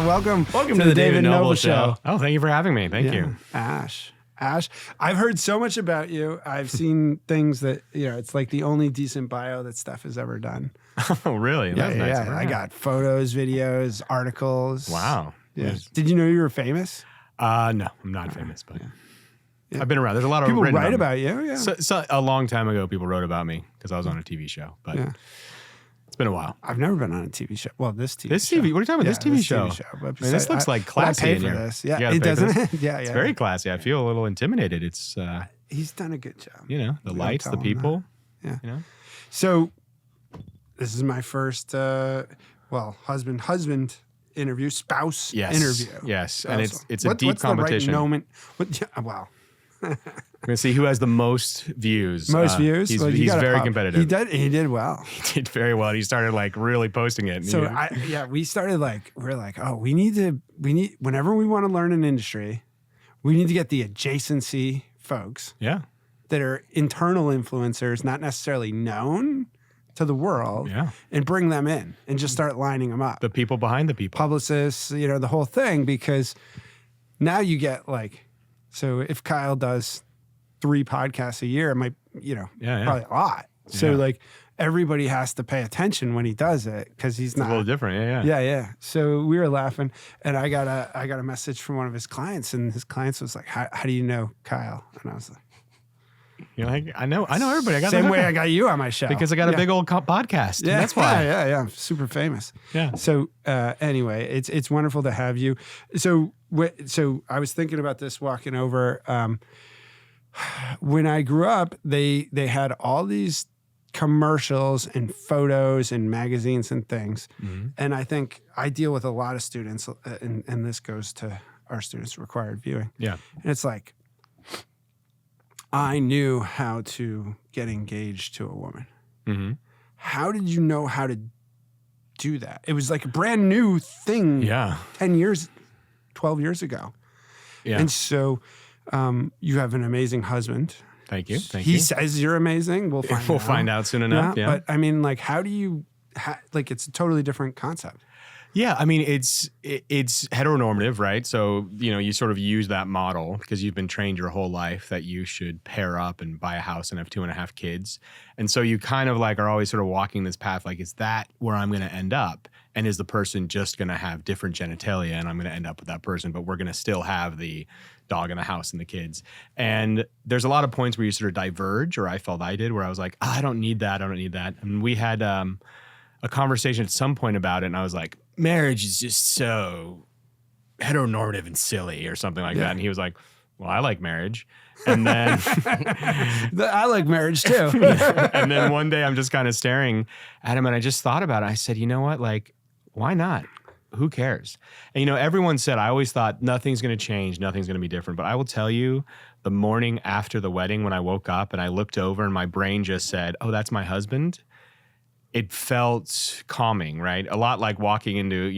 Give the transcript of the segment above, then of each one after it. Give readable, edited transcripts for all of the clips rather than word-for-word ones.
Welcome to the David Noble Show. Oh, thank you for having me. Thank you. Ash, I've heard so much about you. I've seen things that, it's like the only decent bio that Steph has ever done. Oh, really? That's nice. I got photos, videos, articles. Wow. Yeah. Did you know you were famous? No, I'm not famous, but I've been around. There's a lot of people write about you. Yeah. So a long time ago, people wrote about me because I was on a TV show, but it's been a while. I've never been on a TV show. Well, this TV show. What are you talking about? This TV show? This looks like classy. I pay for this. Yeah, it doesn't. Yeah, it's very classy. I feel a little intimidated. It's he's done a good job. The lights, the people. Yeah. So this is my first husband interview, spouse interview. Yes, and it's a deep competition. Wow. We're gonna see who has the most views. Most views. He's very competitive. He did well. He did very well. He started really posting it. So we started we're like, oh, we need whenever we want to learn an industry, we need to get the adjacency folks. Yeah. That are internal influencers, not necessarily known to the world, and bring them in and just start lining them up. The people behind the people. Publicists, the whole thing, because now you get so if Kyle does 3 podcasts a year, it might, probably a lot. So everybody has to pay attention when he does it because he's not a little different. Yeah. So we were laughing, and I got a message from one of his clients, and his clients was like, "How do you know Kyle?" And I was like, "You're like, I know everybody. I got same way I got you on my show because I got a big old podcast. Yeah, that's why. Yeah, super famous. Yeah. So anyway, it's wonderful to have you. So I was thinking about this walking over. When I grew up, they had all these commercials and photos and magazines and things, and I think I deal with a lot of students, and this goes to our students' required viewing. Yeah, and it's like, I knew how to get engaged to a woman. Mm-hmm. How did you know how to do that? It was like a brand new thing 10 years, 12 years ago. Yeah. And so you have an amazing husband. Thank you. He says you're amazing. We'll find out. We'll find out soon enough. Yeah. But I mean, how do you, it's a totally different concept. Yeah, I mean, it's heteronormative, right? So, you sort of use that model because you've been trained your whole life that you should pair up and buy a house and have 2.5 kids. And so you kind of are always sort of walking this path, is that where I'm going to end up? And is the person just going to have different genitalia and I'm going to end up with that person, but we're going to still have the dog and the house and the kids. And there's a lot of points where you sort of diverge, or I felt I did, where I was like, I don't need that. And we had a conversation at some point about it, and I was like, marriage is just so heteronormative and silly or something like that. And he was like, well, I like marriage. And then I like marriage too. And then one day I'm just kind of staring at him, and I just thought about it. I said, you know what? Why not? Who cares? And everyone said, I always thought nothing's going to change. Nothing's going to be different. But I will tell you, the morning after the wedding, when I woke up and I looked over and my brain just said, oh, that's my husband. It felt calming, right? A lot like walking into,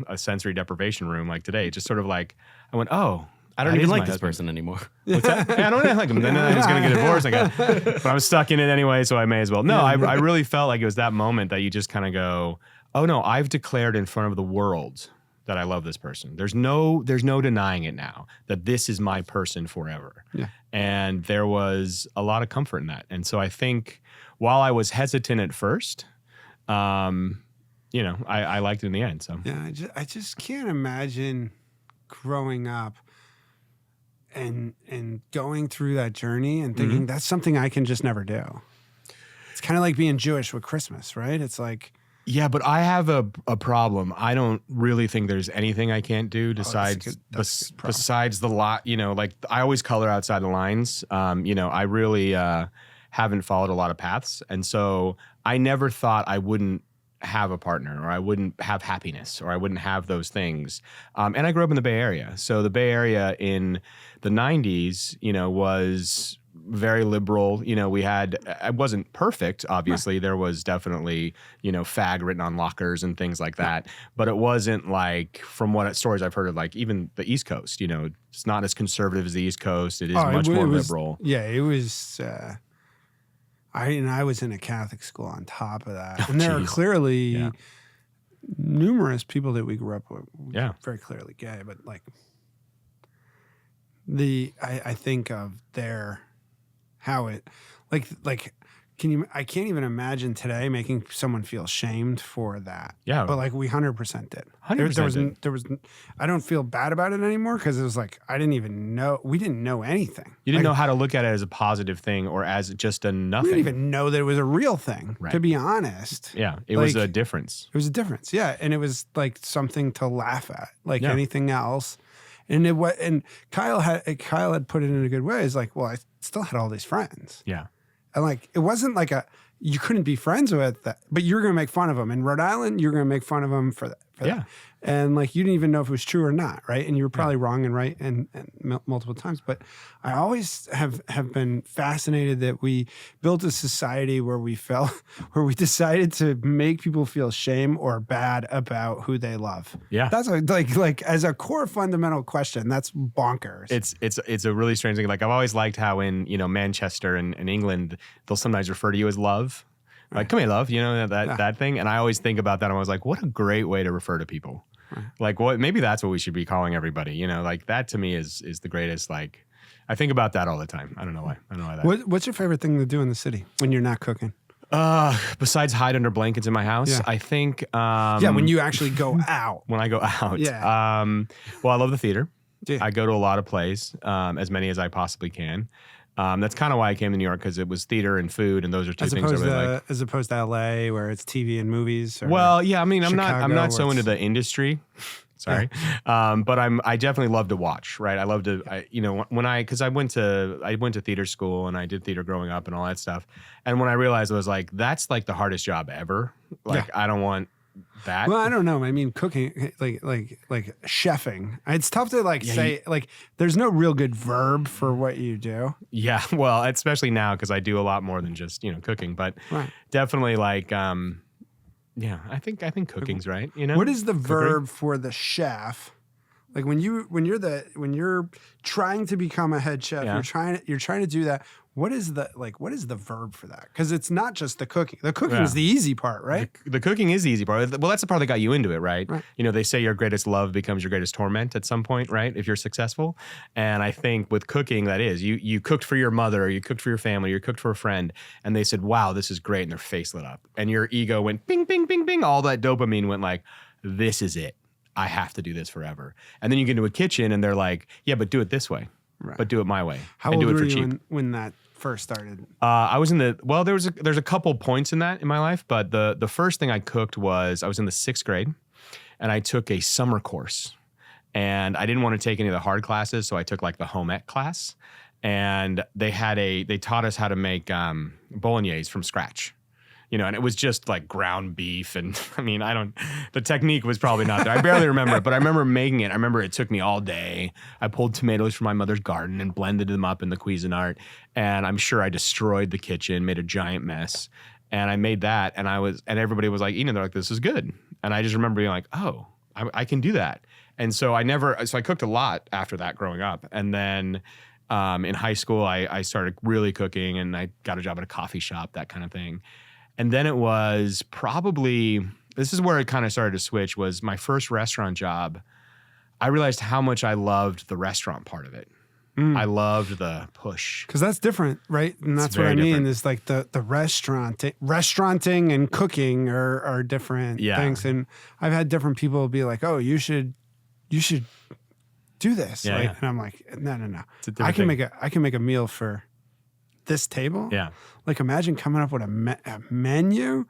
a sensory deprivation room like today. Just sort of I went, oh, I don't even like this person anymore. What's that? Yeah, I don't like him. Then I was going to get divorced. But I'm stuck in it anyway, so I may as well. No, I really felt like it was that moment that you just kind of go, oh no, I've declared in front of the world that I love this person. There's no denying it now that this is my person forever. Yeah. And there was a lot of comfort in that. And so I think while I was hesitant at first, I liked it in the end. So yeah, I just can't imagine growing up and going through that journey and thinking that's something I can just never do. It's kind of like being Jewish with Christmas, right? It's like, yeah, but I have a problem. I don't really think there's anything I can't do besides the lot. I always color outside the lines. I really haven't followed a lot of paths, and so I never thought I wouldn't have a partner, or I wouldn't have happiness, or I wouldn't have those things. And I grew up in the Bay Area. So the Bay Area in the 90s, was very liberal. We had, it wasn't perfect, obviously. There was definitely, fag written on lockers and things like that. But it wasn't from what stories I've heard of, even the East Coast, it's not as conservative as the East Coast. It is much more liberal. Yeah, it was... I was in a Catholic school on top of that. And there are clearly numerous people that we grew up with. Yeah. Very clearly gay, but like I think of how it like I can't even imagine today making someone feel shamed for that. Yeah. But like we 100% did. 100% There was I don't feel bad about it anymore because it was like we didn't know anything. You didn't Like, know how to look at it as a positive thing or as just a nothing. we didn't even know that it was a real thing, Right. to be honest. Yeah. It was Like, a difference. It was a difference, yeah, and it was like something to laugh at, like Yeah. anything else. And Kyle had put it in a good way. It's like, well, I still had all these friends, Yeah. and like it wasn't like you couldn't be friends with that, but you were gonna make fun of them in Rhode Island. You're gonna make fun of them for that. Yeah. And like you didn't even know if it was true or not, right? And you were probably wrong and right and multiple times. But I always have been fascinated that we built a society where we decided to make people feel shame or bad about who they love. Yeah. That's like as a core fundamental question. That's bonkers. It's a really strange thing. Like I've always liked how in Manchester and England they'll sometimes refer to you as love. Like, come here, love, that thing. And I always think about that. And I was like, what a great way to refer to people. Right. Like, maybe that's what we should be calling everybody. Like that to me is the greatest. Like, I think about that all the time. I don't know why. What's your favorite thing to do in the city when you're not cooking? Besides hide under blankets in my house, Yeah. I think. When you actually go out. When I go out. Yeah. Well, I love the theater. Yeah. I go to a lot of plays, as many as I possibly can. That's kind of why I came to New York, because it was theater and food, and those are two things I really like. As opposed to LA, where it's TV and movies. Or well, yeah, I mean, I'm Chicago, not so where into the industry. Sorry, but I definitely love to watch. Right, I love to. Because I went to theater school and I did theater growing up and all that stuff. And when I realized, I was like, that's like the hardest job ever. Like, I don't want that. Well, I don't know. I mean, cooking, like chefing. It's tough to say. There's no real good verb for what you do. Yeah, well, especially now because I do a lot more than just cooking. But definitely like, I think cooking's right. What is the verb for the chef? Like when you're trying to become a head chef, you're trying to do that. What is the verb for that? Because it's not just the cooking. The cooking is the easy part, right? The cooking is the easy part. Well, that's the part that got you into it, right? They say your greatest love becomes your greatest torment at some point, right? If you're successful. And I think with cooking, that is. You cooked for your mother, or you cooked for your family, or you cooked for a friend, and they said, wow, this is great, and their face lit up. And your ego went bing, bing, bing, bing. All that dopamine went like, this is it. I have to do this forever. And then you get into a kitchen, and they're like, yeah, but do it this way. Right. But do it my way. How old were you when that first started? I was in there's a couple points in that in my life, but the first thing I cooked was I was in the 6th grade, and I took a summer course, and I didn't want to take any of the hard classes, so I took like the home ec class, and they taught us how to make bolognese from scratch. And it was just like ground beef. And I mean, the technique was probably not there. I barely remember it, but I remember making it. I remember it took me all day. I pulled tomatoes from my mother's garden and blended them up in the Cuisinart. And I'm sure I destroyed the kitchen, made a giant mess. And I made that. And everybody was like, they're like, this is good. And I just remember being like, oh, I can do that. And so I cooked a lot after that growing up. And then in high school, I started really cooking, and I got a job at a coffee shop, that kind of thing. And then it was probably, this is where it kind of started to switch, was my first restaurant job. I realized how much I loved the restaurant part of it. I loved the push. Because that's different, right? And that's what I mean is like the restauranting and cooking are different things. And I've had different people be like, oh, you should do this. And I'm like, no. I can make a meal for this table. Yeah. Like imagine coming up with a menu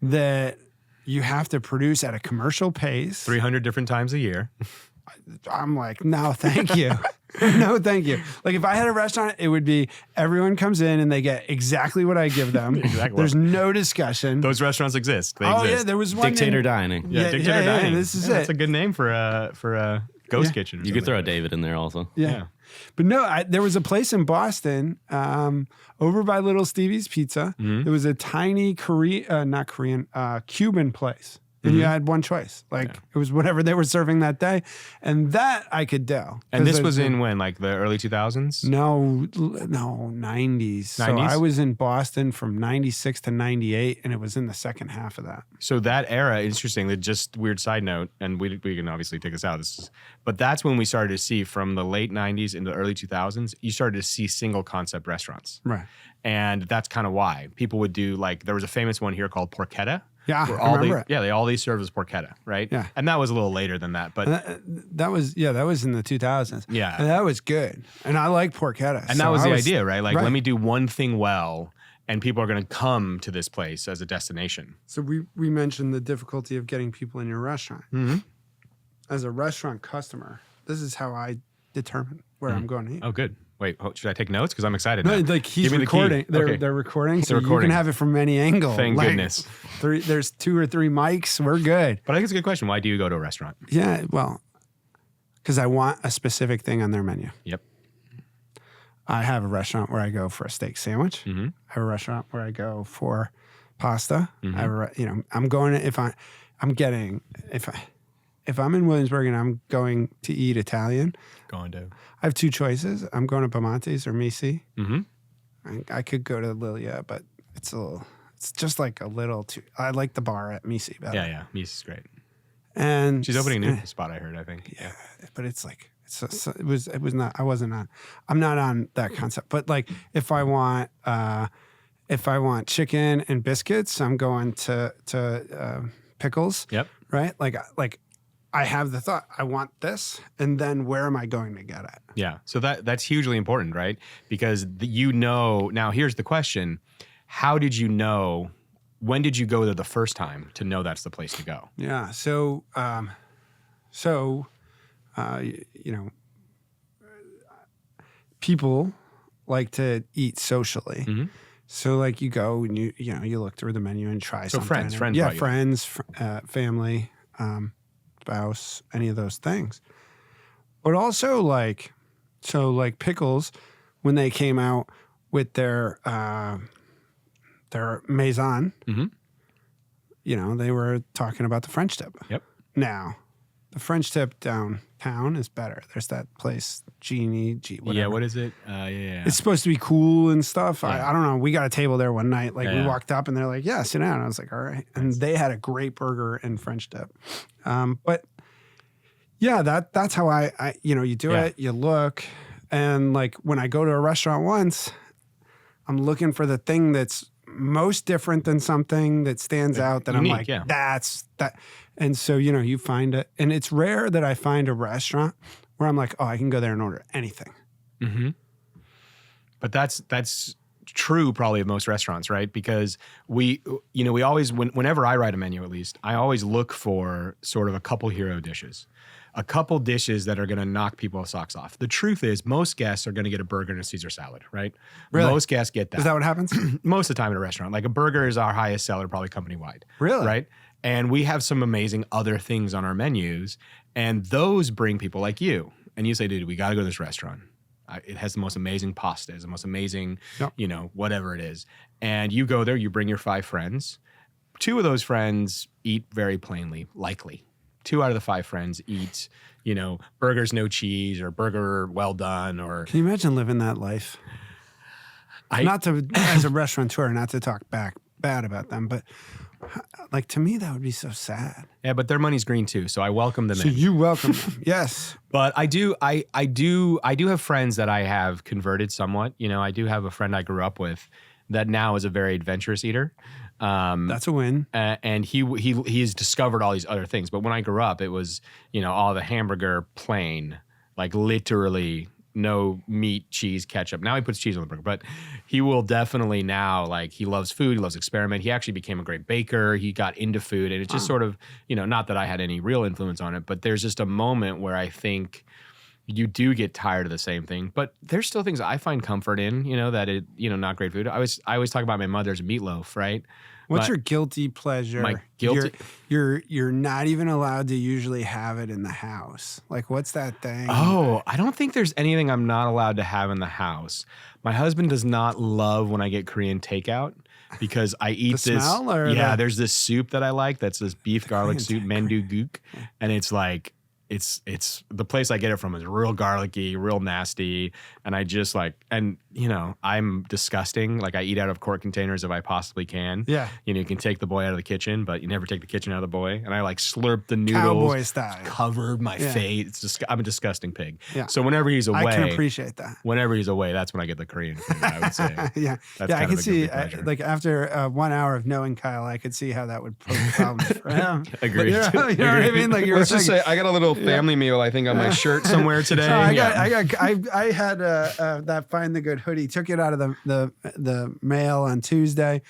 that you have to produce at a commercial pace. 300 different times a year. I'm like, no, thank you. No, thank you. Like if I had a restaurant, it would be everyone comes in and they get exactly what I give them. Exactly. There's no discussion. Those restaurants exist. They exist. Yeah, there was one Dictator Dining. Yeah, Dictator Dining. This is it. That's a good name for a ghost kitchen. You could throw a David in there also. Yeah. But no, there was a place in Boston over by Little Stevie's Pizza. It was a tiny Cuban place. And you had one choice. Like it was whatever they were serving that day. And that I could do. And this was in when, like the early 2000s? No, 90s. So I was in Boston from 96 to 98, and it was in the second half of that. So that era, interesting, just weird side note, and we can obviously take this out. But that's when we started to see, from the late 90s into the early 2000s, you started to see single concept restaurants. Right. And that's kind of why. People would do, like, there was a famous one here called Porchetta. Yeah, I remember it. Yeah, all they served was porchetta, right? Yeah. And that was a little later than that, but that was in the 2000s. Yeah. And that was good. And I like porchetta. And that was the idea, right? Like, let me do one thing well, and people are going to come to this place as a destination. So we mentioned the difficulty of getting people in your restaurant. Mm-hmm. As a restaurant customer, this is how I determine where I'm going to eat. Oh, good. Wait, should I take notes? Because I'm excited now. No, like he's recording. They're recording, so you can have it from any angle. Thank goodness. There's 2 or 3 mics. We're good. But I think it's a good question. Why do you go to a restaurant? Yeah, well, because I want a specific thing on their menu. Yep. I have a restaurant where I go for a steak sandwich. Mm-hmm. I have a restaurant where I go for pasta. Mm-hmm. I have I'm going if I'm in Williamsburg and I'm going to eat Italian. I have 2 choices. I'm going to Bamonte's or Misi. Mm-hmm. I could go to Lilia, but it's just like a little too. I like the bar at Misi better. Yeah. Misi's great. And she's opening a new spot, I heard, I think. Yeah. But it's like, it was not, I'm not on that concept. But like, if I want chicken and biscuits, I'm going to Pickles. Yep. Right. Like I have the thought, I want this, and then where am I going to get it? Yeah. So that's hugely important, right? Because now here's the question. How did you know, when did you go there the first time to know that's the place to go? Yeah. People like to eat socially. Mm-hmm. So like you go and you look through the menu and try something. Friends. Yeah, friends, family, spouse, any of those things. But also like Pickles, when they came out with their maison, mm-hmm. They were talking about the French tip. Yep. Now, the French tip downtown is better. There's that place, whatever. Yeah, what is it? Yeah. It's supposed to be cool and stuff. Yeah. I don't know. We got a table there one night. We walked up and they're like, yeah, sit down. And I was like, all right. And they had a great burger and French dip. But yeah, that's how I you do it, you look. And like when I go to a restaurant once, I'm looking for the thing that's most different than something that stands out that unique, I'm like, that's that. And so, you find it. And it's rare that I find a restaurant where I'm like, oh, I can go there and order anything. Mm-hmm. But that's true probably of most restaurants, right? Because we always, whenever I write a menu at least, I always look for sort of a couple hero dishes. A couple dishes that are going to knock people's socks off. The truth is, most guests are going to get a burger and a Caesar salad, right? Really? Most guests get that. Is that what happens? Most of the time at a restaurant. Like a burger is our highest seller, probably company-wide. Really? Right? And we have some amazing other things on our menus, and those bring people like you. And you say, dude, we got to go to this restaurant. It has the most amazing pasta, it's the most amazing, whatever it is. And you go there, you bring your 5 friends. 2 of those friends eat very plainly, likely. 2 out of the 5 friends eat, burgers no cheese or burger well done. Or can you imagine living that life? As a restaurateur, not to talk bad about them, but like to me that would be so sad. Yeah, but their money's green too, so I welcome them. So you welcome them, yes. But I do have friends that I have converted somewhat. I do have a friend I grew up with that now is a very adventurous eater. That's a win. And he's discovered all these other things. But when I grew up, it was, all the hamburger plain, like literally no meat, cheese, ketchup. Now he puts cheese on the burger, but he will definitely now, like, he loves food. He loves experiment. He actually became a great baker. He got into food, and it's just sort of, not that I had any real influence on it, but there's just a moment where I think you do get tired of the same thing, but there's still things I find comfort in, that it, not great food. I always talk about my mother's meatloaf, right? What's your guilty pleasure? My guilty. You're not even allowed to usually have it in the house. Like, what's that thing? Oh, I don't think there's anything I'm not allowed to have in the house. My husband does not love when I get Korean takeout because I eat The this. smell or yeah, the- there's this soup that I like. That's this beef garlic soup, mandu gook, and it's like it's the place I get it from is real garlicky, real nasty, and I just like, and you know, I'm disgusting. Like I eat out of quart containers if I possibly can. Yeah. You know, you can take the boy out of the kitchen, but you never take the kitchen out of the boy. And I like slurp the noodles, Cowboy style. covered my Yeah. face. It's just, I'm a disgusting pig. Yeah. So whenever he's away, I can appreciate that. whenever he's away, that's when I get the Korean food, I would say. Yeah, That's yeah, I kind can of a see. guilty pleasure. Like after 1 hour of knowing Kyle, I could see how that would pose problems for him. Agreed. You know what I mean? Like you're Let's just like, say I got a little family meal, I think, on my shirt somewhere today. No, I had that Find the Good hoodie. Took it out of the mail on Tuesday.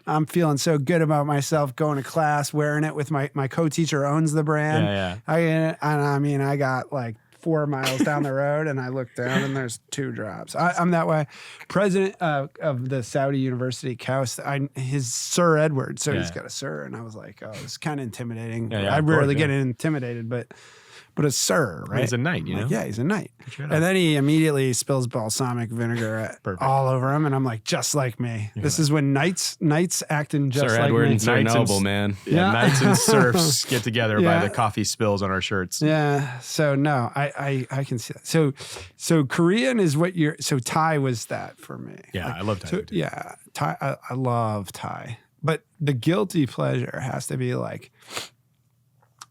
I'm feeling so good about myself going to class, wearing it with my co-teacher owns the brand. Yeah. I mean, I got like 4 miles down the road and I look down and there's 2 drops. I'm that way. President of the Saudi University, Kaus, his Sir Edward. So he's got a Sir. And I was like, oh, it's kind of intimidating. Yeah, I of rarely course, get intimidated, but a Sir, right? He's a knight, you know? Like, yeah, he's a knight. Right And then he immediately spills balsamic vinegar all over him. And I'm like, just like me. This is when knights acting just Sir like Edward me. and Sir Knights and- Noble, man. Yeah, knights and serfs get together by Yeah. the coffee spills on our shirts. Yeah. So no, I can see that. So Korean is what so Thai was that for me. Yeah, I love Thai food, too. Yeah. Thai, I love Thai. But the guilty pleasure has to be like,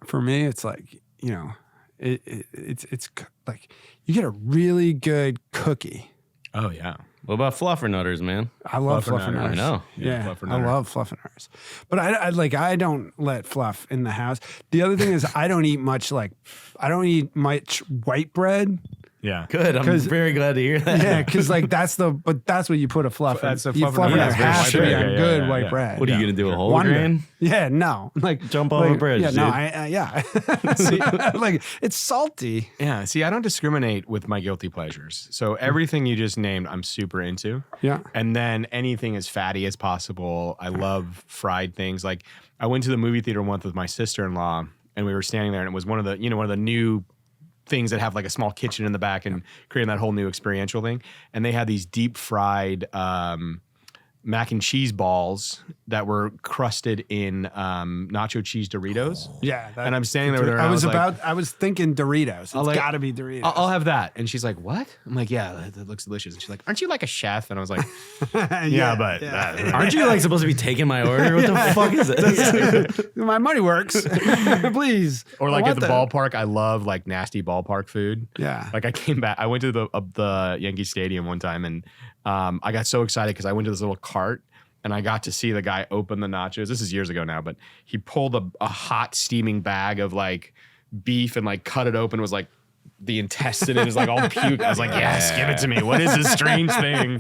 for me, it's like, you know, it's like you get a really good cookie. Oh, yeah. What about fluffernutters, man? I love Fluffernutters. fluffernutters. I know. Yeah, fluffernutter. I love fluffernutters. But I don't let fluff in the house. The other thing is I don't eat much white bread. Yeah. Good. I'm 'Cause- very glad to hear that. Yeah, because like that's what you put a fluff in. That's a You fluffernutter. fluffernutter Yeah, it's very has to white be bread. on Yeah, good yeah, white yeah. bread. What are you going to do, a whole Wonder. grain? Yeah, no. Like Jump over a bridge, Yeah, no, dude. yeah. See, like it's salty. Yeah. See, I don't discriminate with my guilty pleasures. So everything you just named, I'm super into. Yeah. And then anything as fatty as possible. I love fried things. Like I went to the movie theater once with my sister-in-law and we were standing there and it was one of the new things that have like a small kitchen in the back and creating that whole new experiential thing. And they had these deep fried mac and cheese balls that were crusted in nacho cheese Doritos. Yeah. And I'm standing there with her. And I was thinking Doritos. It's like- got to be Doritos. I'll have that. And she's like, what? I'm like, yeah, that looks delicious. And she's like, aren't you like a chef? And I was like, yeah, but Aren't you like supposed to be taking my order? What the fuck is this? my money works. Please. or I like at want the that. ballpark, I love like nasty ballpark food. Yeah. Like I came back, I went to the Yankee Stadium one time and I got so excited because I went to this little cart and I got to see the guy open the nachos. This is years ago now, but he pulled a hot steaming bag of like beef and like cut it open. It was like the intestine and is like all puke. I was like, yes, give it to me. What is this strange thing?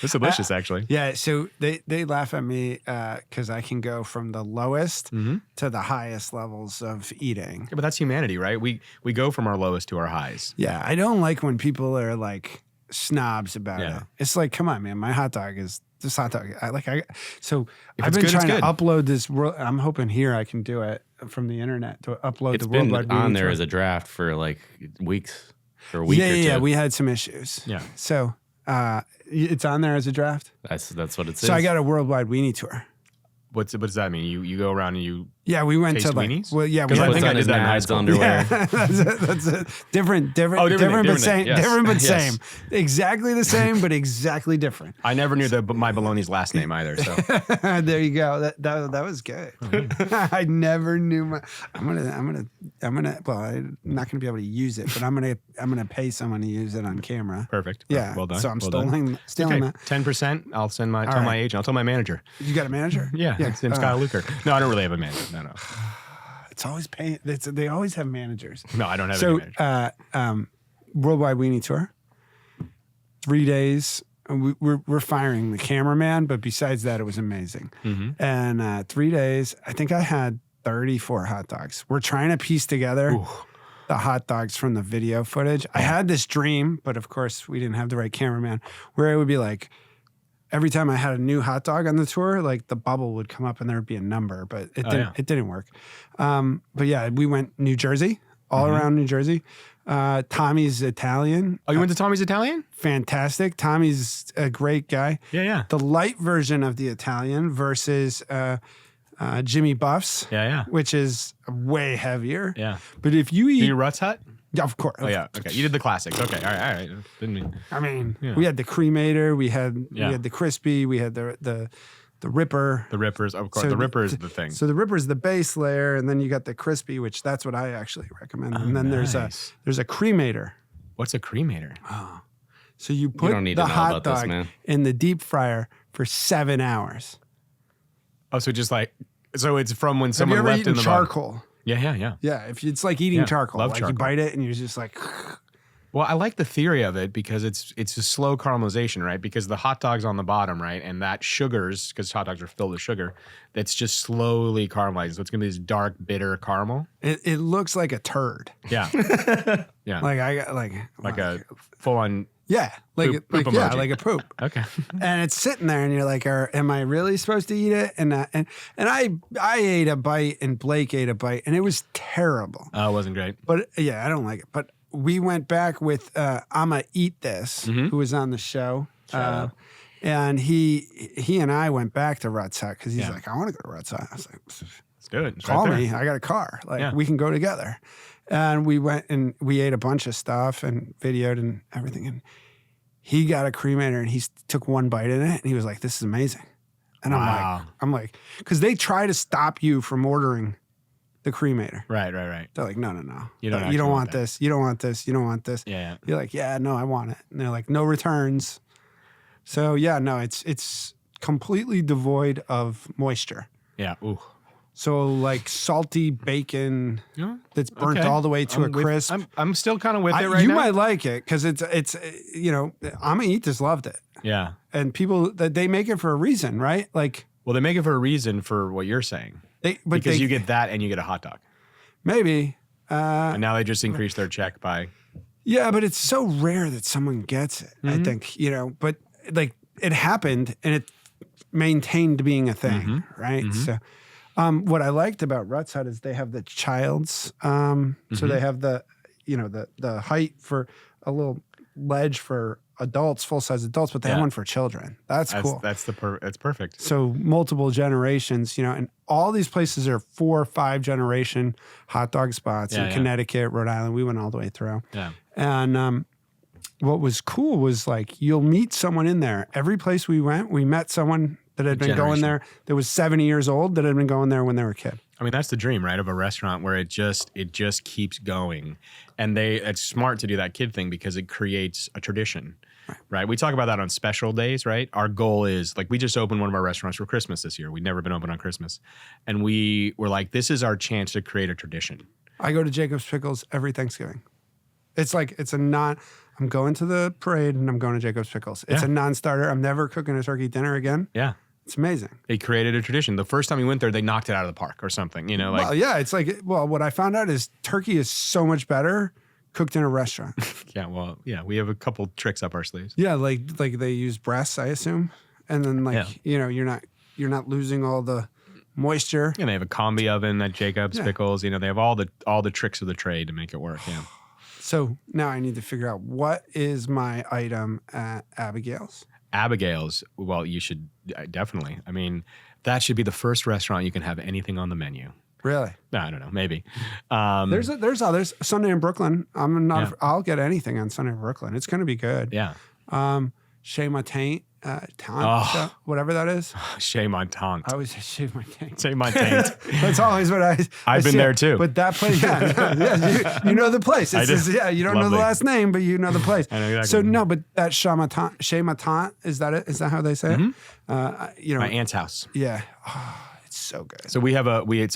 It's delicious, actually. Yeah, so they laugh at me because I can go from the lowest to the highest levels of eating. Yeah, but that's humanity, right? We go from our lowest to our highs. Yeah, I don't like when people are like snobs about Yeah. it. It's like, come on, man, my hot dog is this hot dog. I've If been it's trying good, it's to good. upload this. I'm hoping here I can do it from the internet to upload It's the been worldwide on meeting there tour. as a draft for like weeks or a week or two. Yeah. We had some issues. Yeah. So it's on there as a draft. That's what it says. So I got a worldwide weenie tour. What does that mean? You go around and you Yeah, we went Taste to like weenies? well, yeah, we Because I went think Puts I on did his that in high Nine's school. underwear. Yeah, that's it. Different, Oh, different but thing, same. yes. Different but Yes. same. Exactly the same, but exactly different. I never knew my baloney's last name either. So There you go. That was good. I never knew my. I'm gonna. Well, I'm not gonna be able to use it, but I'm gonna pay someone to use it on camera. perfect. Yeah. Well done. So I'm well done. stealing that. 10%. I'll tell my right. agent. I'll tell my manager. You got a manager? Yeah, his name's Kyle Luker. No, I don't really have a manager. No. It's always paying. They always have managers. No, I don't have So, any manager. Worldwide Weenie Tour, 3 days. We're firing the cameraman, but besides that, it was amazing. Mm-hmm. And 3 days, I think I had 34 hot dogs. We're trying to piece together the hot dogs from the video footage. I had this dream, but of course, we didn't have the right cameraman, where it would be like, every time I had a new hot dog on the tour, like the bubble would come up and there would be a number, but it didn't work. But yeah, we went New Jersey all around New Jersey. Tommy's Italian. Oh, you went to Tommy's Italian? Fantastic. Tommy's a great guy. Yeah. The light version of the Italian versus Jimmy Buff's. Yeah. Which is way heavier. Yeah. But if you Do eat, you Ruts Hut? yeah, of course. Oh yeah. Okay. You did the classics. Okay. All right. Didn't mean. I mean, Yeah. we had the cremator, we had the crispy, we had the ripper. The Rippers, of course. So the Ripper is the thing. So the ripper is the base layer, and then you got the crispy, which that's what I actually recommend. And then there's a cremator. What's a cremator? So you put don't need the to know hot about this, dog man. in the deep fryer for 7 hours. Oh, so just like it's from when Have you someone ever left eaten in the mud. charcoal? Yeah. Yeah, if it's like eating Yeah, charcoal, love like charcoal. you bite it and you're just like, Well, I like the theory of it because it's a slow caramelization, right? Because the hot dog's on the bottom, right? And that sugars, because hot dogs are filled with sugar, that's just slowly caramelizing. So it's gonna be this dark, bitter caramel. it looks like a turd. Yeah. Yeah. Like I got like a full on yeah, like poop yeah, emoji. like a poop. okay. And it's sitting there, and you're like, am I really supposed to eat it? And I ate a bite, and Blake ate a bite, and it was terrible. Oh, it wasn't great. But yeah, I don't like it. But we went back with I'ma Eat This, who was on the show. And he and I went back to Ruts Hut because he's like, I want to go to Ruts Hut. I was like, Let's do it. It's call right there. me. I got a car. Like Yeah. we can go together. And we went and we ate a bunch of stuff and videoed and everything. And he got a cremator and he took one bite in it and he was like, this is amazing. And Wow. I'm like, because they try to stop you from ordering the cremator. Right. They're like, no. You don't you actually don't want want that. this. You don't want this. You don't want this. Yeah. You're like, yeah, no, I want it. And they're like, no returns. So yeah, no, it's completely devoid of moisture. Yeah. Ooh. So like salty bacon Yeah. that's burnt Okay. all the way to I'm a with- crisp. I'm still kind of with it right you now. might like it because it's I'ma Eat This loved it, Yeah. and people that they make it for a reason, right? Like Well, they make it for a reason for what you're saying. Because you get that and you get a hot dog. maybe. And now they just increase their check by. Yeah, but it's so rare that someone gets it. I think, but like it happened and it maintained being a thing, right? So what I liked about Ruts Hut is they have the child's, so they have the height for a little ledge for adults, full-size adults, but they have one for children. That's cool. That's perfect. So multiple generations, and all these places are 4 or 5 generation hot dog spots in Connecticut, Rhode Island. We went all the way through. Yeah. And what was cool was like you'll meet someone in there. Every place we went, we met someone that had been going there that was 70 years old that had been going there when they were a kid. I mean, that's the dream, right? Of a restaurant where it just keeps going. And it's smart to do that kid thing because it creates a tradition, right? We talk about that on special days, right? Our goal is like, we just opened one of our restaurants for Christmas this year. We'd never been open on Christmas. And we were like, this is our chance to create a tradition. I go to Jacob's Pickles every Thanksgiving. It's like, I'm going to the parade and I'm going to Jacob's Pickles. It's a non-starter. I'm never cooking a turkey dinner again. Yeah. It's amazing. They created a tradition. The first time we went there, they knocked it out of the park or something, Well, yeah, it's like, what I found out is turkey is so much better cooked in a restaurant. we have a couple tricks up our sleeves. Yeah, like they use breasts, I assume. And then you're not losing all the moisture. And they have a combi oven at Jacob's Pickles. They have all the tricks of the trade to make it work. Yeah. So now I need to figure out what is my item at Abigail's. Abigail's, well, you should definitely. I mean, that should be the first restaurant you can have anything on the menu. Really? No, I don't know. Maybe. There's others. Sunday in Brooklyn. I'll get anything on Sunday in Brooklyn. It's going to be good. Yeah. Chez Ma Tante, whatever that is. Chez Ma Tante. I always say Chez Ma Tante. Chez Ma Tante. That's always what I've been see there it. too. But that place, you know the place. I do. You don't know the Lovely. last name, but you know the place. I know exactly. So no, but that Chez Ma Tante, is that it? Is that how they say it? My aunt's house. Yeah. Oh, it's so good. So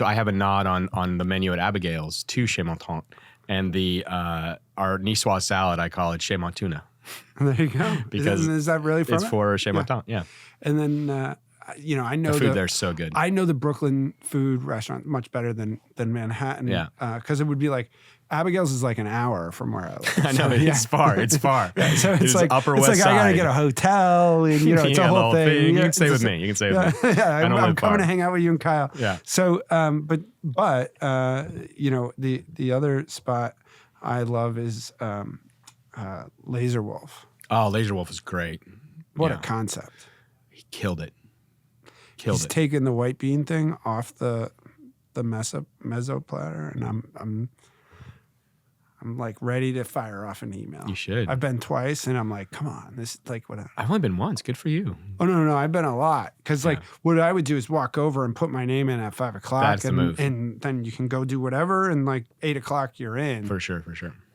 I have a nod on the menu at Abigail's to Chez Ma Tante, and our Niçoise salad, I call it Chez Ma Tuna. There you go. Because is that really from It's it? for Chez Ma Tante. Yeah. And then I know The food there's so good. I know the Brooklyn food restaurant much better than Manhattan. Yeah. Because it would be like Abigail's is like an hour from where I live. I know it's far. It's far. So it's like Upper it's West like Side. I gotta get a hotel, and it's Yeah, a the whole whole thing. You Yeah, can stay it's with me. You can stay with me. Yeah, I don't I'm live coming far. to hang out with you and Kyle. Yeah. So, but the other spot I love is Laser Wolf. Oh, Laser Wolf is great. What Yeah. a concept! He killed it. He's taken the white bean thing off the mezzo platter, and I'm like ready to fire off an email. You should. I've been twice, and I'm like, come on, this is like what? I've only been once. Good for you. Oh no, I've been a lot because like what I would do is walk over and put my name in at 5 o'clock, That's the move. and then you can go do whatever, and like 8 o'clock you're in. For sure.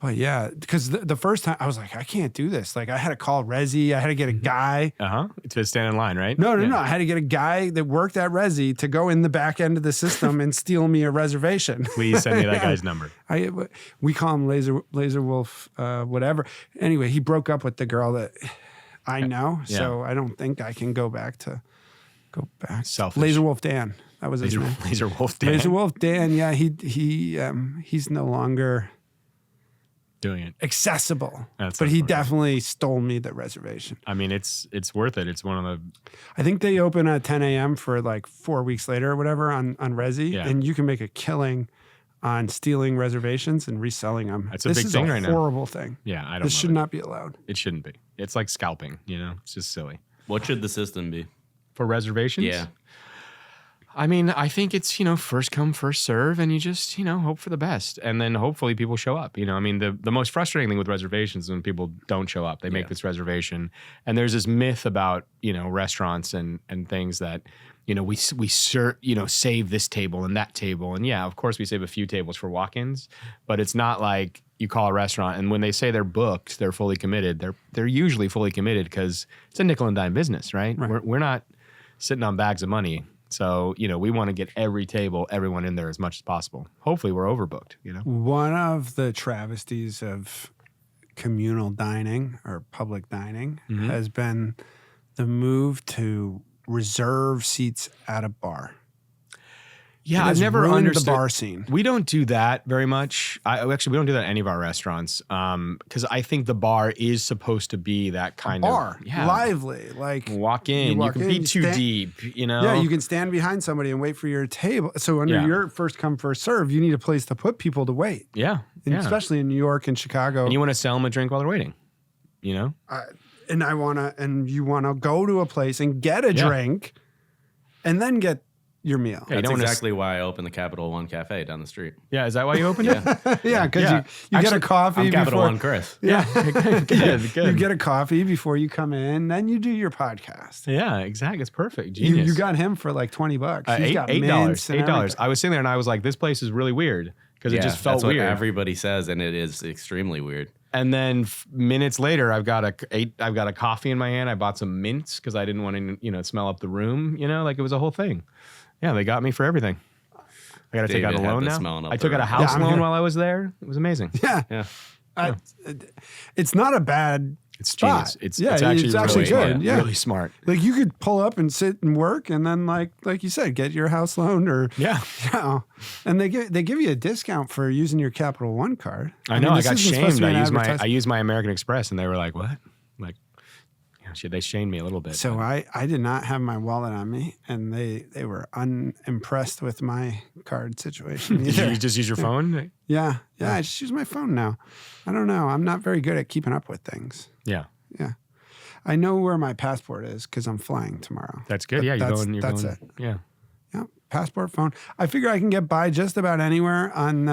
But yeah, because the first time I was like, I can't do this. Like I had to call Resi, I had to get a guy. To stand in line, right? No, I had to get a guy that worked at Resi to go in the back end of the system and steal me a reservation. Please send me that guy's number. We call him Laser Wolf, whatever. Anyway, he broke up with the girl that I know, so I don't think I can go back. Selfish. Laser Wolf Dan, that was his name. Laser Wolf Dan. Laser Wolf Dan, yeah, he's no longer doing it. accessible, That's but he funny. definitely stole me the reservation. I mean, it's worth it. It's one of the. I think they open at 10 a.m. for like 4 weeks later or whatever on Resi, and you can make a killing on stealing reservations and reselling them. That's a big thing right now. This is a horrible thing. Yeah, I don't. This should not be allowed. It shouldn't be. It's like scalping. It's just silly. What should the system be? For reservations? Yeah. I mean, I think it's, first come, first serve, and you just, hope for the best. And then hopefully people show up. I mean, the most frustrating thing with reservations is when people don't show up. They make this reservation. And there's this myth about, restaurants and things that, we save this table and that table. And yeah, of course we save a few tables for walk-ins, but it's not like you call a restaurant and when they say they're booked, they're fully committed. They're usually fully committed because it's a nickel and dime business, right? We're not sitting on bags of money. So, we want to get every table, everyone in there as much as possible. Hopefully we're overbooked, One of the travesties of communal dining or public dining has been the move to reserve seats at a bar. Yeah, It has I've never ruined understood the bar scene. We don't do that very much. We don't do that at any of our restaurants because I think the bar is supposed to be that kind Bar, of yeah, lively, like walk in. You can be too deep, Yeah, you can stand behind somebody and wait for your table. So under your first come first serve, you need a place to put people to wait. Yeah, And especially in New York and Chicago. And you want to sell them a drink while they're waiting. And you wanna go to a place and get a drink, and then get your meal. Yeah, That's exactly why I opened the Capital One Cafe down the street. Yeah, is that why you opened it? Yeah, because you get a coffee I'm Capital before. One Chris. Yeah, good. You get a coffee before you come in, then you do your podcast. Yeah, exactly. It's perfect. Genius. You got him for like $20. He's got $8. mints and $8. everything. I was sitting there and I was like, this place is really weird because it just felt that's what weird. everybody says, and it is extremely weird. And then minutes later, I've got a coffee in my hand. I bought some mints because I didn't want to smell up the room. Like it was a whole thing. Yeah, they got me for everything. I got to take out a David had loan the now. smelling up I the took out a room. house loan while I was there. It was amazing. Yeah. Yeah. It's not a bad It's spot. genius. It's actually really good. smart. Yeah. Really smart. Like you could pull up and sit and work, and then like you said, get your house loaned or Yeah. and they give you a discount for using your Capital One card. I know. mean, I this got isn't supposed shamed. to be an I advertisement. used my American Express, and they were like, "What?" Like, they shamed me a little bit. So I did not have my wallet on me, and they were unimpressed with my card situation Did either. you just use your phone? Yeah, I just use my phone now. I don't know. I'm not very good at keeping up with things. Yeah. I know where my passport is because I'm flying tomorrow. That's good. But Yeah, that's going. it. Yeah. Yeah, passport, phone. I figure I can get by just about anywhere on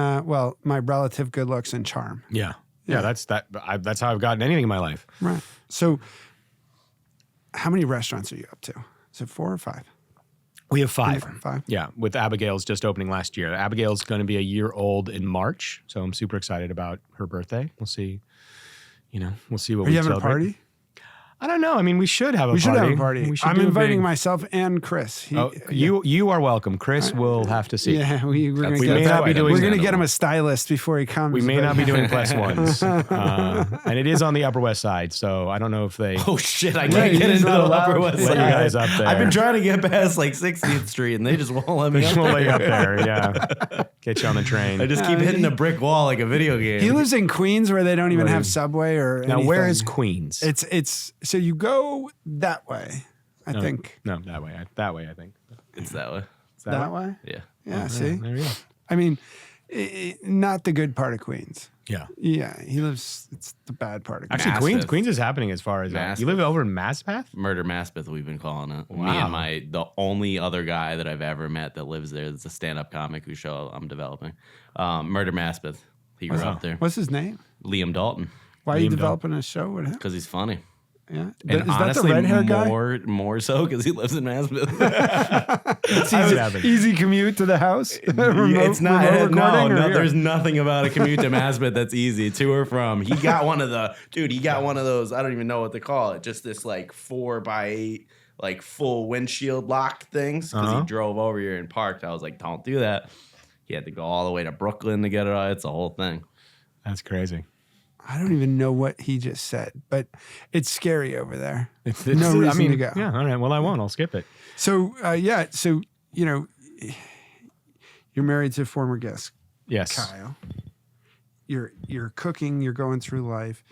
my relative good looks and charm. Yeah. That's how I've gotten anything in my life. Right. So, how many restaurants are you up to? Is it 4 or 5? We have 5. 5. Yeah, with Abigail's just opening last year. Abigail's going to be a year old in March, so I'm super excited about her birthday. We'll see. We'll see what Are we you having celebrate. a party? I don't know. I mean, we should have a We party. should have a party. We should I'm do a inviting big- myself and Chris. You are welcome. Chris will have to see. Yeah, we're gonna That's- We get, may not be doing. we're gonna get him a stylist before he comes. We may but- not be doing plus ones, and it is on the Upper West Side. So I don't know if they. Oh shit! I Right, can't get he's into not the allowed Upper to West let Side. you guys up there. I've been trying to get past like 60th Street, and they just won't let me. They Up just won't let you there. up there. Yeah, get you on the train. I just keep hitting a brick wall like a video game. He lives in Queens where they don't even Right. have subway or Now, where anything. is Queens? It's so you go that way. I think No, that way. That way. I think. It's that way. Is that way. Yeah. Yeah. See, There you go. I mean, not the good part of Queens. Yeah. Yeah, he lives. It's the bad part of Queens. Actually, Maspeth. Queens is happening as far as Maspeth. you live over in Maspeth. Murder Maspeth, we've been calling it. Me Wow. and the only other guy that I've ever met that lives there that's a stand-up comic whose show I'm developing. Murder Maspeth. He grew up there. What's his name? Liam Dalton, Why are you Liam developing a show with him? because he's funny. Yeah, And is that honestly, the red hair guy? more so because he lives in Maspeth. It's I would easy, have it. easy commute to the house. It's not. remote No, recording, or here? there's nothing about a commute to Maspeth that's easy to or from. He got one of those. I don't even know what to call it. Just this like 4x8, like full windshield locked things because he drove over here and parked. I was like, don't do that. He had to go all the way to Brooklyn to get it. It's a whole thing. That's crazy. I don't even know what he just said, but it's scary over there. It's, No reason I mean, to go. Yeah. All right. Well, I won't. I'll skip it. So yeah, so you know, you're married to a former guest, Yes. Kyle. You're cooking. You're going through life.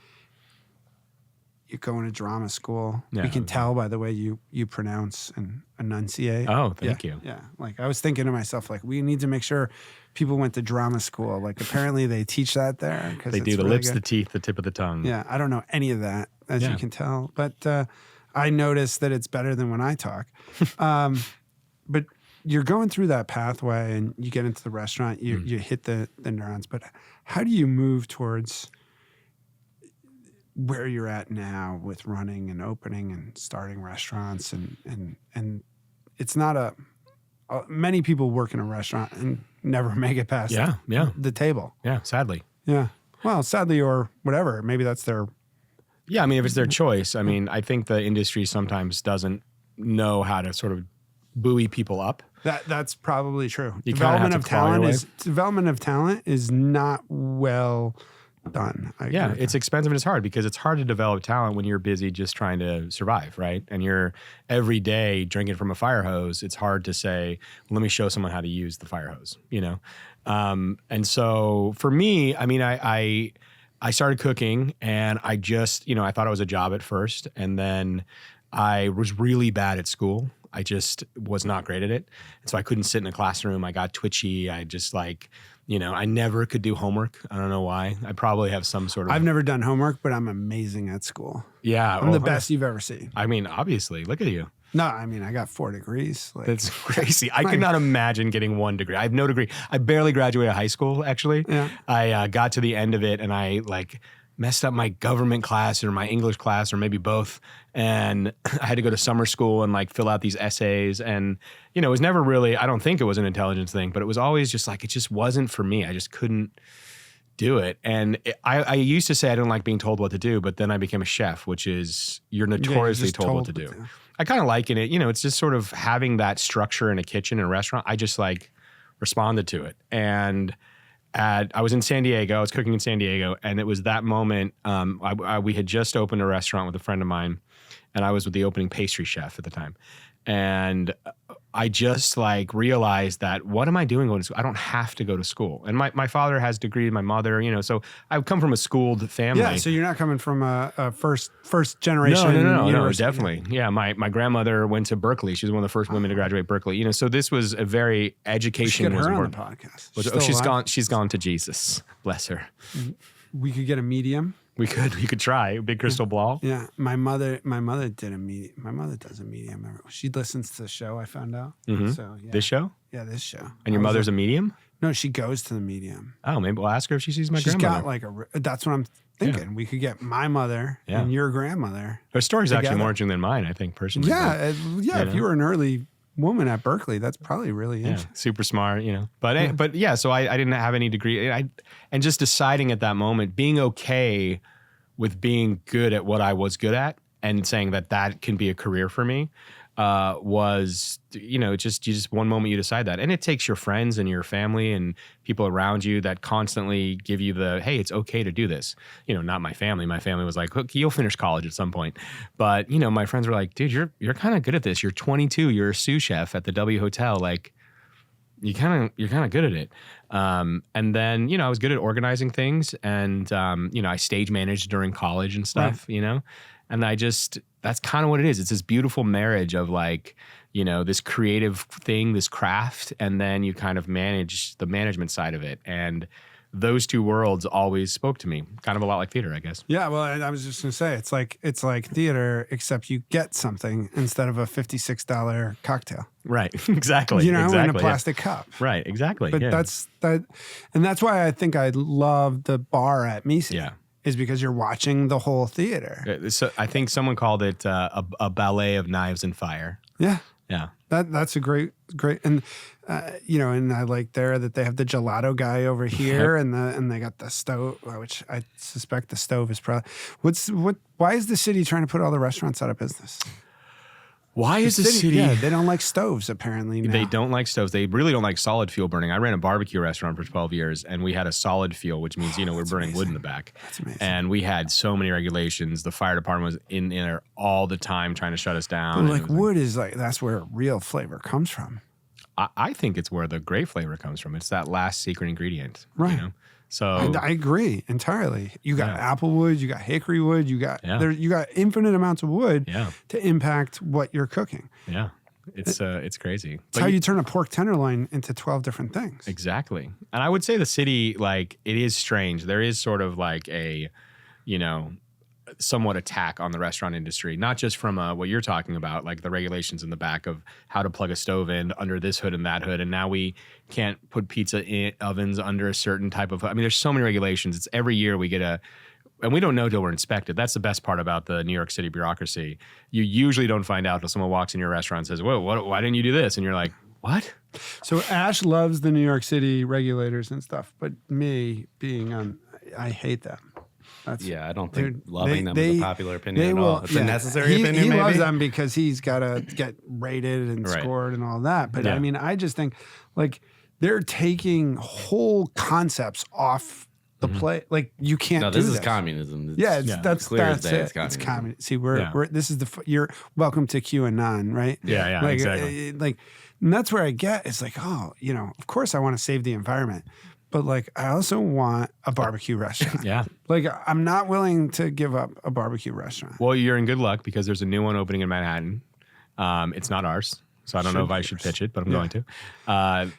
You're going to drama school. Yeah. We can tell by the way you pronounce and enunciate. Oh, thank Yeah, you. Yeah, like I was thinking to myself, like we need to make sure people went to drama school. Like apparently they teach that there because They do the lips, the teeth, the tip of the tongue. Yeah, I don't know any of that, as Yeah. you can tell, but I noticed that it's better than when I talk. But you're going through that pathway, and you get into the restaurant. You hit the neurons. But how do you move towards where you're at now with running and opening and starting restaurants? And it's not many people work in a restaurant and never make it past Yeah. Yeah. the table. Yeah. Sadly. Yeah. Well, sadly, or whatever. Maybe that's their. Yeah. I mean, if it's their choice, I mean, I think the industry sometimes doesn't know how to sort of buoy people up. That's probably true. You kinda have to claw your way. Development of talent is not well done. I Yeah, agree with it's expensive and it's hard because it's hard to develop talent when you're busy just trying to survive, right? And you're every day drinking from a fire hose. It's hard to say, let me show someone how to use the fire hose, you know? And so for me, I mean, I started cooking and I just, I thought it was a job at first. And then I was really bad at school. I just was not great at it. And so I couldn't sit in a classroom. I got twitchy. I just I never could do homework. I don't know why. I probably have some sort of. I've never done homework, but I'm amazing at school. Yeah. I'm the best you've ever seen. I mean, obviously, look at you. No, I mean, I got 4 degrees. Like, That's crazy. I could not imagine getting 1 degree. I have no degree. I barely graduated high school, actually. Yeah. I got to the end of it and I messed up my government class or my English class or maybe both. And I had to go to summer school and fill out these essays. And, it was never really, I don't think it was an intelligence thing, but it was always just it just wasn't for me. I just couldn't do it. And I used to say I didn't like being told what to do, but then I became a chef, which is you're notoriously just told what to do. I kind of liken it, it's just sort of having that structure in a kitchen in a restaurant. I just responded to it. And I was in San Diego. I was cooking in San Diego, and it was that moment. We had just opened a restaurant with a friend of mine, and I was with the opening pastry chef at the time. And I just realized that what am I doing going to school? I don't have to go to school. And my father has a degree, my mother, so I come from a schooled family. Yeah, so you're not coming from a first generation. No, university. definitely. Yeah, my grandmother went to Berkeley. She was one of the first women to graduate Berkeley. So this was a very education Get was her on important. the podcast. She's still gone. alive? She's gone to Jesus. Bless her. We could get a medium. We could try a big crystal ball. Yeah, my mother did a medium. My mother does a medium. She listens to the show. I found out. Mhm. So yeah, This show, yeah, this show. and your mother's a medium. No, she goes to the medium. Oh, maybe we'll ask her if she sees my She's grandmother. got that's what I'm thinking. We could get my mother Yeah. and your grandmother. Her story's actually together. more interesting than mine, I think, personally. Yeah, yeah. If know? you were an early woman at Berkeley, that's probably really Yeah, interesting. super smart, But yeah, so I didn't have any degree. And just deciding at that moment, being okay with being good at what I was good at and saying that can be a career for me was, just one moment you decide that. And it takes your friends and your family and people around you that constantly give you hey, it's okay to do this. Not my family. My family was like, look, you'll finish college at some point. But, my friends were like, dude, you're kind of good at this. You're 22. You're a sous chef at the W Hotel. Like, you're kind of good at it. And then, I was good at organizing things, and, I stage managed during college and stuff, Right. And that's kind of what it is. It's this beautiful marriage of like, this creative thing, this craft, and then you kind of manage the management side of it. And those two worlds always spoke to me, kind of a lot like theater, I guess. Yeah, well, I was just gonna say it's like theater, except you get something instead of a $56 cocktail. Right, exactly. In a exactly, plastic cup. Right, exactly. But that's why I think I love the bar at Misi. Yeah. Is because you're watching the whole theater. So I think someone called it a ballet of knives and fire. Yeah. Yeah. That's a great, and and I like there that they have the gelato guy over here, and they got the stove, which I suspect the stove is probably why is the city trying to put all the restaurants out of business? Why is the city? Yeah, they don't like stoves apparently. Now. They don't like stoves. They really don't like solid fuel burning. I ran a barbecue restaurant for 12 years, and we had a solid fuel, which means we're burning wood in the back. That's amazing. And we had so many regulations. The fire department was in there all the time trying to shut us down. But wood is that's where real flavor comes from. I think it's where the great flavor comes from. It's that last secret ingredient, right? So I agree entirely. You got apple wood, you got hickory wood, you got infinite amounts of wood to impact what you're cooking. Yeah. It's crazy. It's how you turn a pork tenderloin into 12 different things. Exactly. And I would say the city, it is strange. There is sort of like a, somewhat attack on the restaurant industry, not just from what you're talking about, like the regulations in the back of how to plug a stove in under this hood and that hood. And now we can't put pizza in ovens under a certain type of, there's so many regulations. It's every year we get and we don't know till we're inspected. That's the best part about the New York City bureaucracy. You usually don't find out till someone walks in your restaurant and says, whoa, why didn't you do this? And you're like, what? So Ash loves the New York City regulators and stuff, but me being I hate them. I don't think loving them is a popular opinion at all. It's a necessary opinion, he maybe? loves them because he's got to get rated and scored and all that. But I just think they're taking whole concepts off the plate. Like you can't do this. This is communism. That's clear as day. it. It's communism. See, we're this is you're welcome to QAnon, right? Yeah, exactly. And that's where I get, it's of course I want to save the environment. But I also want a barbecue restaurant. Yeah. I'm not willing to give up a barbecue restaurant. Well, you're in good luck because there's a new one opening in Manhattan. It's not ours, so I don't know if I should pitch it, but I'm going to.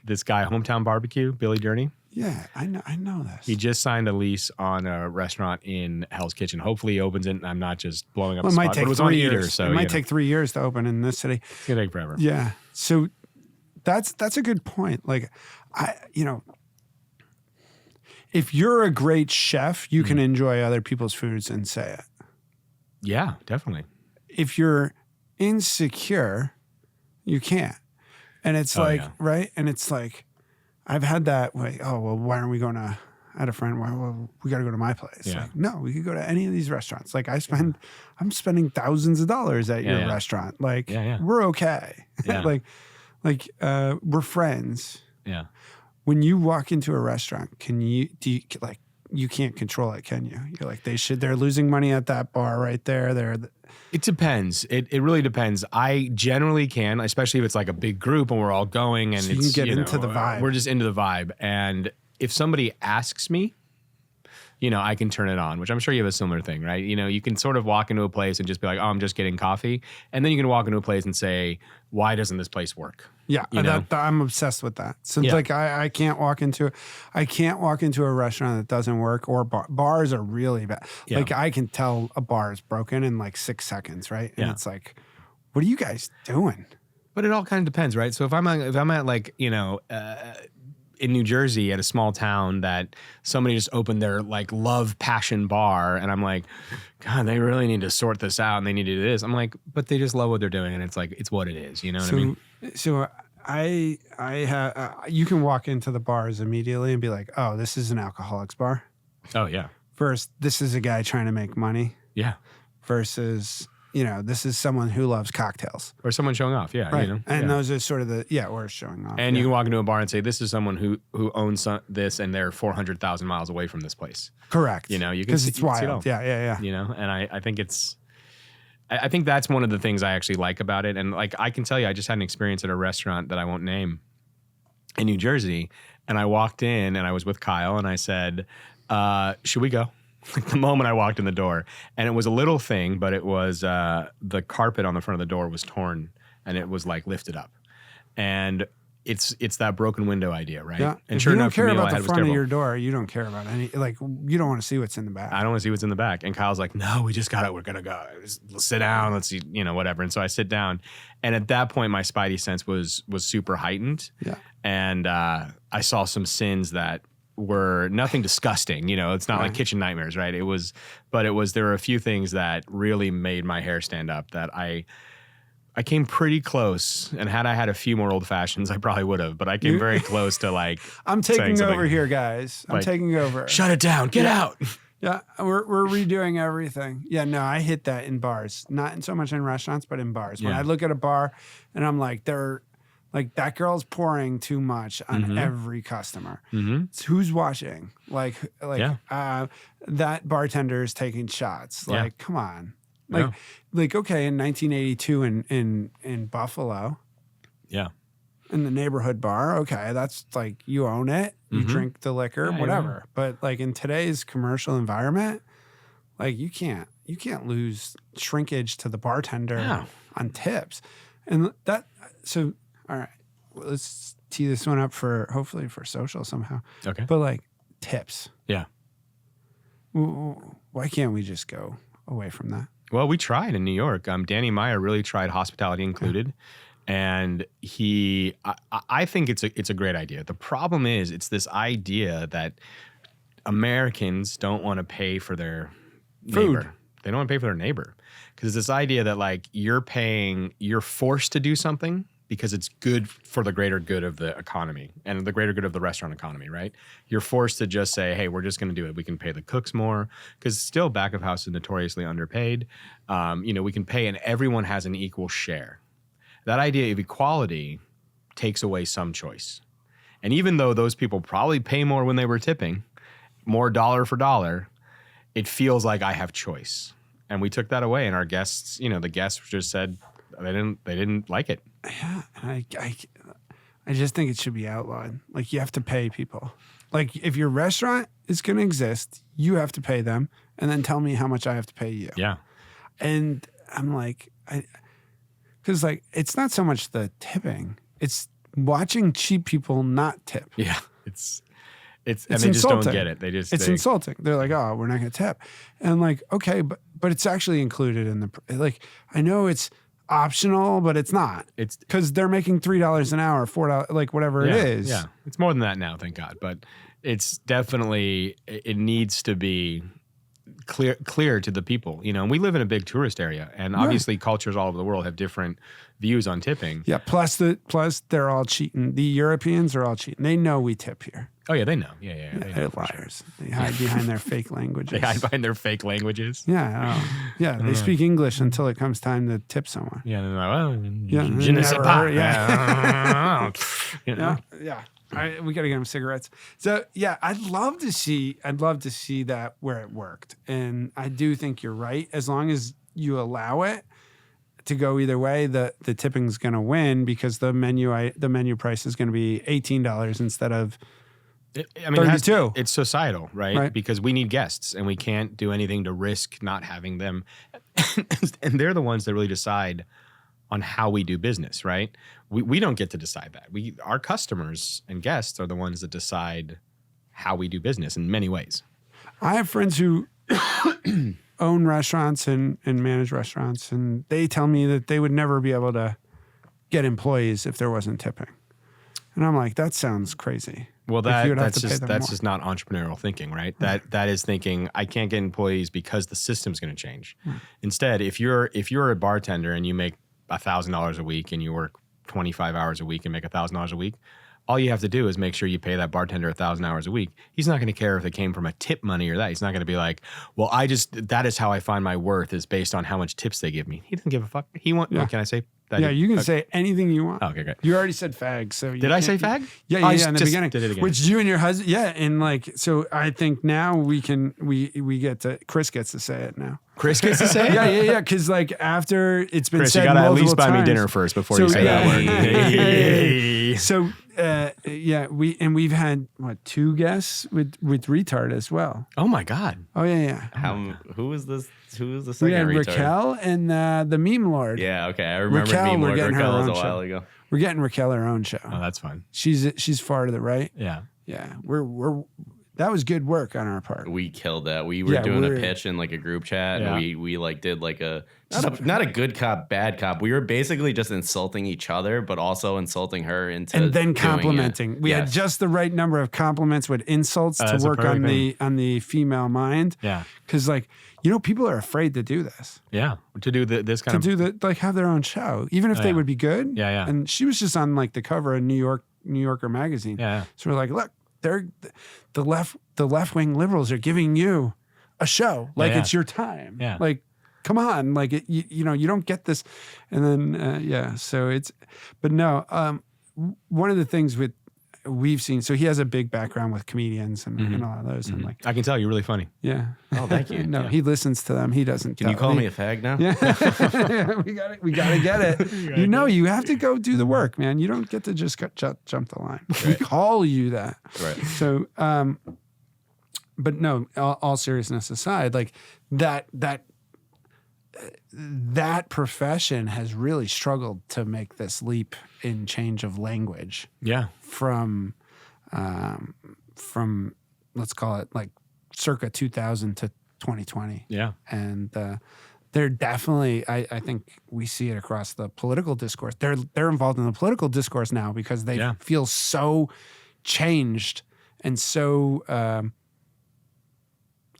This guy, Hometown Barbecue, Billy Journey. Yeah, I know this. He just signed a lease on a restaurant in Hell's Kitchen. Hopefully he opens it, and I'm not just blowing up the it spot. might take it was 3 on years. Eater, so it might take 3 years to open in this city. It's gonna take forever. Yeah. So that's a good point. If you're a great chef, you can enjoy other people's foods and say it. Yeah, definitely. If you're insecure, you can't. And it's right? And it's I've had that way, why aren't we going to, I had a friend, well, we got to go to my place. Yeah. No, we could go to any of these restaurants. I'm spending thousands of dollars at your restaurant. We're okay. Yeah. We're friends. Yeah. When you walk into a restaurant, you can't control it, can you? You're they're losing money at that bar right there. It depends. It really depends. I generally can, especially if it's a big group and we're all going and so you can get into the vibe. We're just into the vibe. And if somebody asks me, I can turn it on, which I'm sure you have a similar thing, right? You can sort of walk into a place and just be like, oh, I'm just getting coffee. And then you can walk into a place and say, why doesn't this place work? Yeah, I'm obsessed with that. So I can't walk into a restaurant that doesn't work, or bars are really bad. Yeah. I can tell a bar is broken in 6 seconds, right? And Yeah. it's what are you guys doing? But it all kind of depends, right? So if I'm at in New Jersey at a small town that somebody just opened their love passion bar, and I'm like, God, they really need to sort this out and they need to do this. I'm like, but they just love what they're doing, and it's it's what it is. You know what I mean? So I have you can walk into the bars immediately and be like, oh, this is an alcoholics bar. Oh yeah. First, this is a guy trying to make money. Yeah. Versus this is someone who loves cocktails. Or someone showing off, yeah. Right. And And those are sort of or showing off. you can walk into a bar and say, this is someone who owns this and they're 400,000 miles away from this place. Correct. You can because it's see it all. wild. Yeah. And I think I think that's one of the things I actually like about it. And like, I can tell you, I just had an experience at a restaurant that I won't name in New Jersey. And I walked in and I was with Kyle and I said, should we go? Like the moment I walked in the door. And it was a little thing, but it was the carpet on the front of the door was torn and it was like lifted up. And it's that broken window idea, right? Yeah. And if sure you don't enough, care the meal I about had the was front of terrible. your door, you don't care about any, you don't want to see what's in the back. I don't want to see what's in the back. And Kyle's like, no, we're going to go. Let's sit down. Let's see, whatever. And so I sit down. And at that point, my spidey sense was super heightened. Yeah. And I saw some sins that were nothing disgusting. It's not like kitchen nightmares, right? there were a few things that really made my hair stand up that I came pretty close, and had I had a few more old fashions, I probably would have. But I came very close to like. I'm taking over here, guys. I'm taking over. Shut it down. Get out. Yeah, we're redoing everything. Yeah, no, I hit that in bars, not so much in restaurants, but in bars. When I look at a bar, and I'm like, that girl's pouring too much on every customer. It's who's watching? That bartender is taking shots. Like, come on. Okay, in 1982 in Buffalo. Yeah. In the neighborhood bar, okay, that's like you own it. You drink the liquor, whatever. But like in today's commercial environment, like you can't lose shrinkage to the bartender on tips. And so all right, let's tee this one up hopefully for social somehow. Okay. But like tips. Yeah. Why can't we just go away from that? Well, we tried in New York. Danny Meyer really tried hospitality included. And I think it's a great idea. The problem is it's this idea that Americans don't want to pay for their neighbor. They don't want to pay for their neighbor. Because it's this idea that like you're forced to do something because it's good for the greater good of the economy and the greater good of the restaurant economy, right? You're forced to just say, hey, we're just going to do it. We can pay the cooks more because still back of house is notoriously underpaid. We can pay and everyone has an equal share. That idea of equality takes away some choice. And even though those people probably pay more when they were tipping, more dollar for dollar, it feels like I have choice. And we took that away and our guests, the guests just said they didn't like it. Yeah, and I just think it should be outlawed. Like you have to pay people. Like if your restaurant is going to exist, you have to pay them, and then tell me how much I have to pay you. Yeah, and I'm like, because like it's not so much the tipping; it's watching cheap people not tip. Yeah, it's and they insulting. Just don't get it. It's insulting. They're like, oh, we're not going to tip, and like, okay, but it's actually included in the like. I know it's optional, but it's not. It's because they're making $3 an hour, $4, like whatever it is. Yeah, it's more than that now, thank God. But it's definitely it needs to be clear to the people. And we live in a big tourist area, and obviously cultures all over the world have different views on tipping. Yeah. Plus they're all cheating. The Europeans are all cheating. They know we tip here. Oh yeah, they know. Yeah. They're liars. Sure. They hide behind their fake languages. They hide behind their fake languages. Yeah. Yeah. They speak English until it comes time to tip someone. Yeah. They're like, well, je ne sais pas. Yeah. We got to get them cigarettes. So yeah, I'd love to see that where it worked. And I do think you're right. As long as you allow it to go either way, the tipping's going to win because the menu price is going to be $18 instead of $32. It's societal, right? Because we need guests and we can't do anything to risk not having them. And they're the ones that really decide on how we do business, right? We don't get to decide that. Our customers and guests are the ones that decide how we do business in many ways. I have friends who own restaurants and manage restaurants, and they tell me that they would never be able to get employees if there wasn't tipping. And I'm like, that sounds crazy. Well, that's just not entrepreneurial thinking, right? That is thinking I can't get employees because the system's going to change. Instead, if you're a bartender and you make $1,000 a week and you work 25 hours a week and make $1,000 a week, all you have to do is make sure you pay that bartender 1,000 hours a week. He's not going to care if it came from a tip money or that. He's not going to be like, well, that is how I find my worth is based on how much tips they give me. He doesn't give a fuck. Can I say that? Yeah, you can say anything you want. Oh, okay, great. You already said fag, so did I say fag? Yeah, in the beginning. Did it again. Which you and your husband, and like, so I think now we get to, Chris gets to say it now. Chris gets to say it? Yeah. Because like after it's been Chris, said you gotta at least buy times, me dinner first before you say that word. So we've had 2 guests with retard as well. Oh my God. Oh yeah. Who is this? Who is the We second had retard? Raquel and the meme lord. Yeah, okay. I remember Raquel, Meme we're Lord. getting her Raquel was own a while show. ago. We're getting Raquel her own show. Oh, that's fun. She's far to the right. Yeah. Yeah. We're that was good work on our part. We killed that. We were doing a pitch in like a group chat, Yeah. and we like did like not a good cop, bad cop. We were basically just insulting each other, but also insulting her into And then doing complimenting. it. We had Yes. just the right number of compliments with insults to That's a work on perfect the female mind. Yeah. Because like, people are afraid to do this. Yeah. To do this kind of. Have their own show, even if they yeah. would be good. Yeah. And she was just on like the cover of New Yorker magazine. Yeah. So we're like, look, they're the left wing liberals are giving you a show. Like it's your time. Yeah. Like, come on. Like you don't get this. And then so it's, but no. One of the things we've seen. So he has a big background with comedians and a lot of those. And like, I can tell you're really funny. yeah. Oh, thank you. No, Yeah. he listens to them. He doesn't. Can you call me a fag now? Yeah, we got to get it. You have to go do the work, man. You don't get to just jump the line. We call you that. Right. So, but no, all seriousness aside, like that profession has really struggled to make this leap in change of language Yeah. from let's call it like circa 2000 to 2020. Yeah. And they're definitely, I think we see it across the political discourse. They're involved in the political discourse now because they feel so changed and so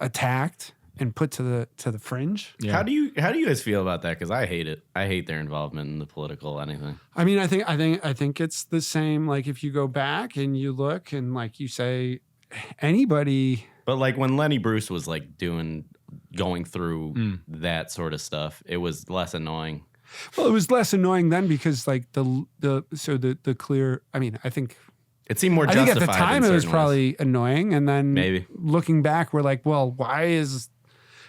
attacked and put to the fringe. Yeah. How do you guys feel about that? Because I hate it. I hate their involvement in the political anything. I mean, I think it's the same. Like if you go back and you look and like you say anybody. But like when Lenny Bruce was like going through that sort of stuff, it was less annoying. Well, it was less annoying then because like the clear. I mean, I think. It seemed more I justified. think at the time it was in certain ways. probably annoying, and then Maybe. looking back, we're like, well, why is?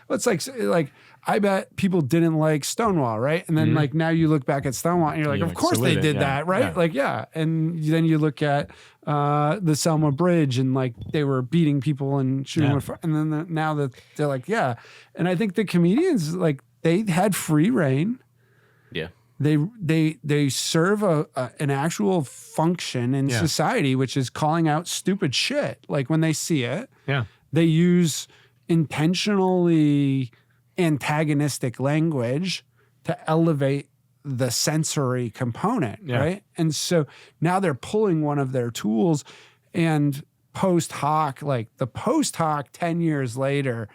It's like I bet people didn't like Stonewall, right? And then like now you look back at Stonewall, and you're like, You're of like, course so they with did it, that, right? yeah. Like and then you look at the Selma Bridge, and like they were beating people and shooting, and then now that they're like, and I think the comedians like they had free reign. Yeah. They serve an actual function in society, which is calling out stupid shit. Like when they see it, they use intentionally antagonistic language to elevate the sensory component, right? And so now they're pulling one of their tools and post hoc, like the post hoc 10 years later,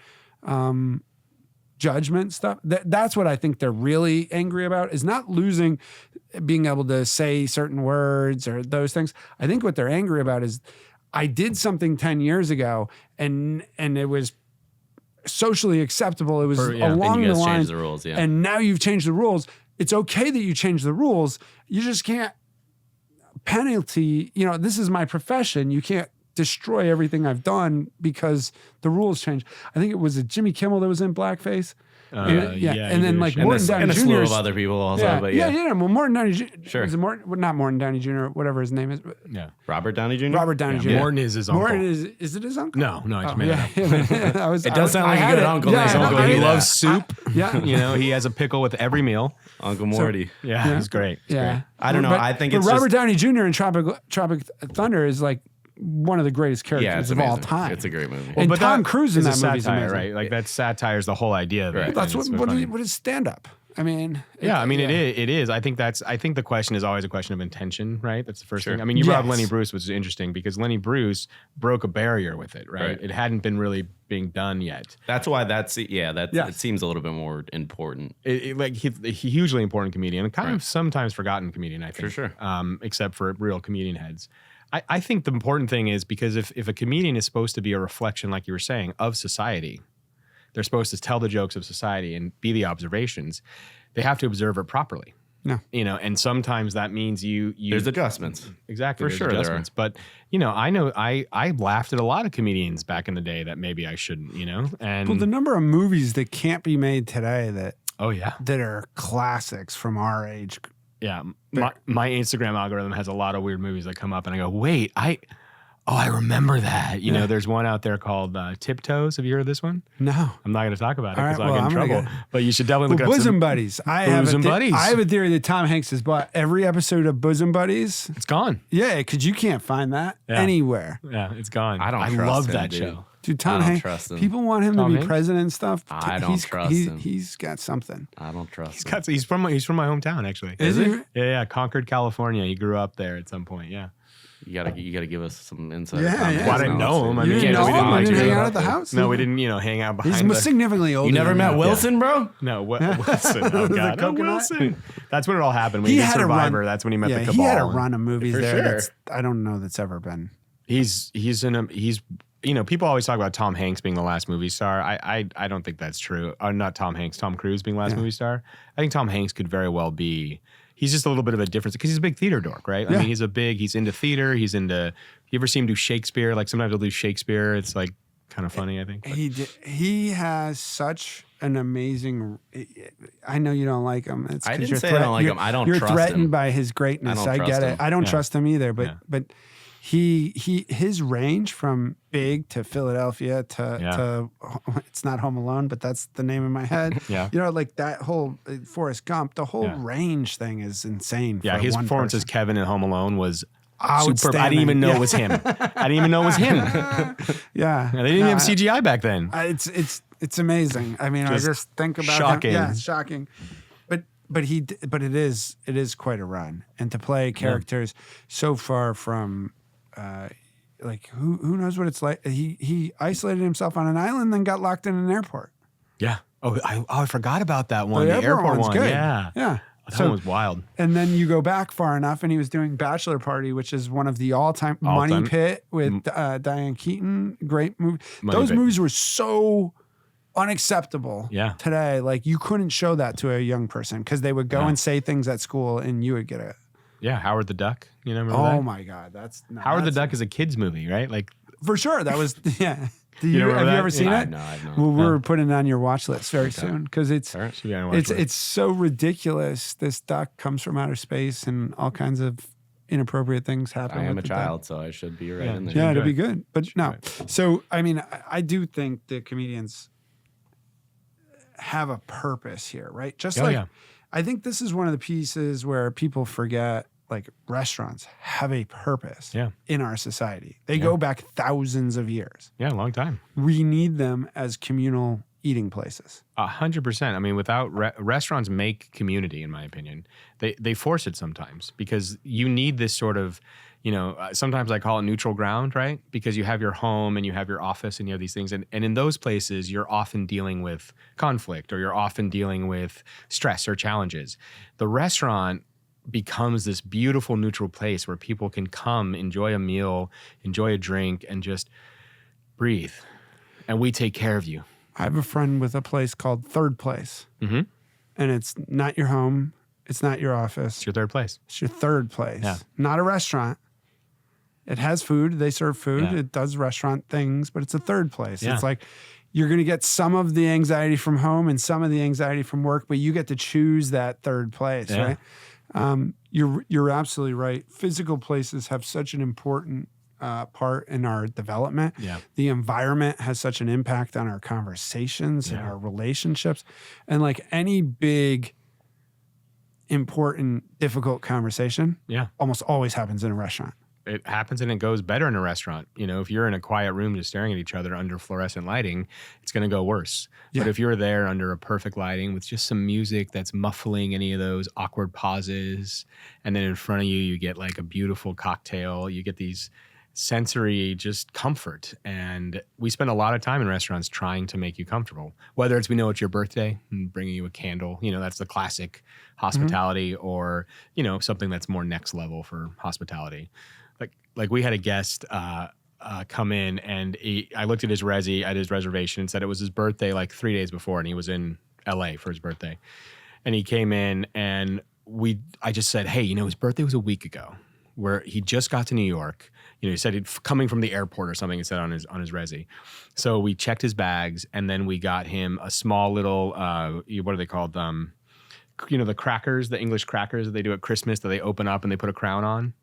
judgment stuff. That's what I think they're really angry about, is not losing being able to say certain words or those things. I think what they're angry about is I did something 10 years ago and it was socially acceptable. It was along and you the guys line. changed the rules, And now you've changed the rules. It's okay that you change the rules. You just can't penalty. This is my profession. You can't destroy everything I've done because the rules changed. I think it was Jimmy Kimmel that was in blackface. And then like Morton Downey and a Jr. slew of other people also, but Well, Morton Downey Jr. Sure. Not Morton Downey Jr., whatever his name is. Yeah. Robert Downey Jr.? Robert Downey Jr. Morton is his uncle. Morton is it his uncle? No, I just made it up. It does sound like a good uncle name. His uncle, I he knew loves that. soup. Yeah. He has a pickle with every meal. Uncle Morty. He's great. He's great. I don't know. I think it's Robert just, Downey Jr. in Tropic Thunder is like one of the greatest characters of all amazing. time. It's a great movie. And But Tom that Cruise in is that a movie is satire, amazing. right? Like that satire is the whole idea of it. Right. That's and it's funny. what is stand up? I mean, it is. I think the question is always a question of intention, right? That's the first thing. I mean, you brought up Lenny Bruce, which is interesting because Lenny Bruce broke a barrier with it, right? It hadn't been really being done yet. That's why it seems a little bit more important. He's a hugely important comedian, and kind of sometimes forgotten comedian, I think. For sure. Except for real comedian heads. I think the important thing is because if a comedian is supposed to be a reflection, like you were saying, of society, they're supposed to tell the jokes of society and be the observations. They have to observe it properly. No. And sometimes that means you There's adjustments. Exactly. For there's sure there adjustments. But, I laughed at a lot of comedians back in the day that maybe I shouldn't, and Well, the number of movies that can't be made today that are classics from our age. Yeah. My Instagram algorithm has a lot of weird movies that come up and I go, wait, I remember that. There's one out there called Tiptoes. Have you heard of this one? No. I'm not going to talk about it All because right, I'll get in trouble. But you should definitely look up Bosom Buddies. I have a theory that Tom Hanks has bought every episode of Bosom Buddies. It's gone. Yeah, because you can't find that anywhere. Yeah, it's gone. I love trust him, that dude. show. Dude, Tom I don't Hanks. trust him. People want him Tom to be Hanks? president and stuff. I don't trust him. He's got something. I don't trust him. He's from my hometown actually. Is he? Yeah, Concord, California. He grew up there at some point. Yeah. You gotta give us some insight. Yeah. Well, I didn't know him. I You mean, didn't know we him? like You didn't to- hang out at the house? No, we didn't. Hang out behind. He's significantly older. You never than met that. Wilson, bro? No, Wilson. Oh The God, coconut? Wilson. That's when it all happened. When He he did had a Survivor, run. that's when he met the Cabal. He had a and run of movies For there. sure. That's I don't know that's ever been. He's people always talk about Tom Hanks being the last movie star. I don't think that's true. Not Tom Hanks, Tom Cruise being the last movie star. I think Tom Hanks could very well be. He's just a little bit of a difference because he's a big theater dork, right? Yeah. I mean, he's into theater. You ever see him do Shakespeare? Like sometimes he'll do Shakespeare. It's like kind of funny, I think. He has such an amazing. I know you don't like him. It's I 'cause didn't you're say I don't like him. I don't You're trust threatened him. by his greatness. I don't I trust get it. him. I don't Yeah. trust him either. But his range from big to Philadelphia to it's not Home Alone, but that's the name in my head. Yeah. Like that whole Forrest Gump, the whole Yeah. range thing is insane. Yeah, for his one performance as person. Kevin in Home Alone was superb. Outstanding. I didn't even know Yeah. it was him. I didn't even know it was him. Yeah, They didn't have CGI back then. It's amazing. I mean, I Just just think about shocking. Him. Yeah, it's shocking. But it is quite a run, and to play characters so far from, like who knows what it's like. He isolated himself on an island, then got locked in an airport. Yeah. Oh, I forgot about that one. The The airport one's one. good. Yeah. Yeah. That one was wild. And then you go back far enough, and he was doing Bachelor Party, which is one of the all-time Money All-time. Pit with Diane Keaton. Great movie. Money Those Pit. movies were so unacceptable today. Like you couldn't show that to a young person because they would go and say things at school, and you would get a. Yeah, Howard the Duck. Remember that? Oh my God, Howard the Duck is a kids movie, right? Like for sure. That was yeah. Have remember you that? ever seen I it? know, I know. Well, we're putting it on your watch list very soon because it's should be on your watch list. it's so ridiculous. This duck comes from outer space and all kinds of inappropriate things happen. I am a with the duck. child, so I should be right in there. Yeah, it'll Enjoy. be good. But no. So, I mean, I do think the comedians have a purpose here, right? Just I think this is one of the pieces where people forget, like restaurants have a purpose in our society. They go back thousands of years. Yeah, a long time. We need them as communal eating places. 100%. I mean, without restaurants make community, in my opinion. They force it sometimes because you need this sort of, sometimes I call it neutral ground, right? Because you have your home and you have your office and you have these things. And in those places, you're often dealing with conflict or you're often dealing with stress or challenges. The restaurant becomes this beautiful neutral place where people can come, enjoy a meal, enjoy a drink, and just breathe. And we take care of you. I have a friend with a place called Third Place. Mm-hmm. And it's not your home. It's not your office. It's your third place. It's your third place. Yeah. Not a restaurant. It has food. They serve food. Yeah. It does restaurant things, but it's a third place. Yeah. It's like you're going to get some of the anxiety from home and some of the anxiety from work, but you get to choose that third place, right? You're absolutely right. Physical places have such an important part in our development. Yeah. The environment has such an impact on our conversations and our relationships. And like any big, important, difficult conversation almost always happens in a restaurant. It happens and it goes better in a restaurant. If you're in a quiet room just staring at each other under fluorescent lighting, it's going to go worse. Yeah. But if you're there under a perfect lighting with just some music that's muffling any of those awkward pauses, and then in front of you, you get like a beautiful cocktail, you get these sensory just comfort. And we spend a lot of time in restaurants trying to make you comfortable, whether it's we know it's your birthday and bringing you a candle, that's the classic hospitality, or, something that's more next level for hospitality. like we had a guest come in, and I looked at his reservation and said it was his birthday like 3 days before, and he was in LA for his birthday. And he came in, and I just said, hey, his birthday was a week ago, where he just got to New York. He said he'd coming from the airport or something, it said on his resi. So we checked his bags, and then we got him a small little, what are they called? The crackers, the English crackers that they do at Christmas that they open up and they put a crown on.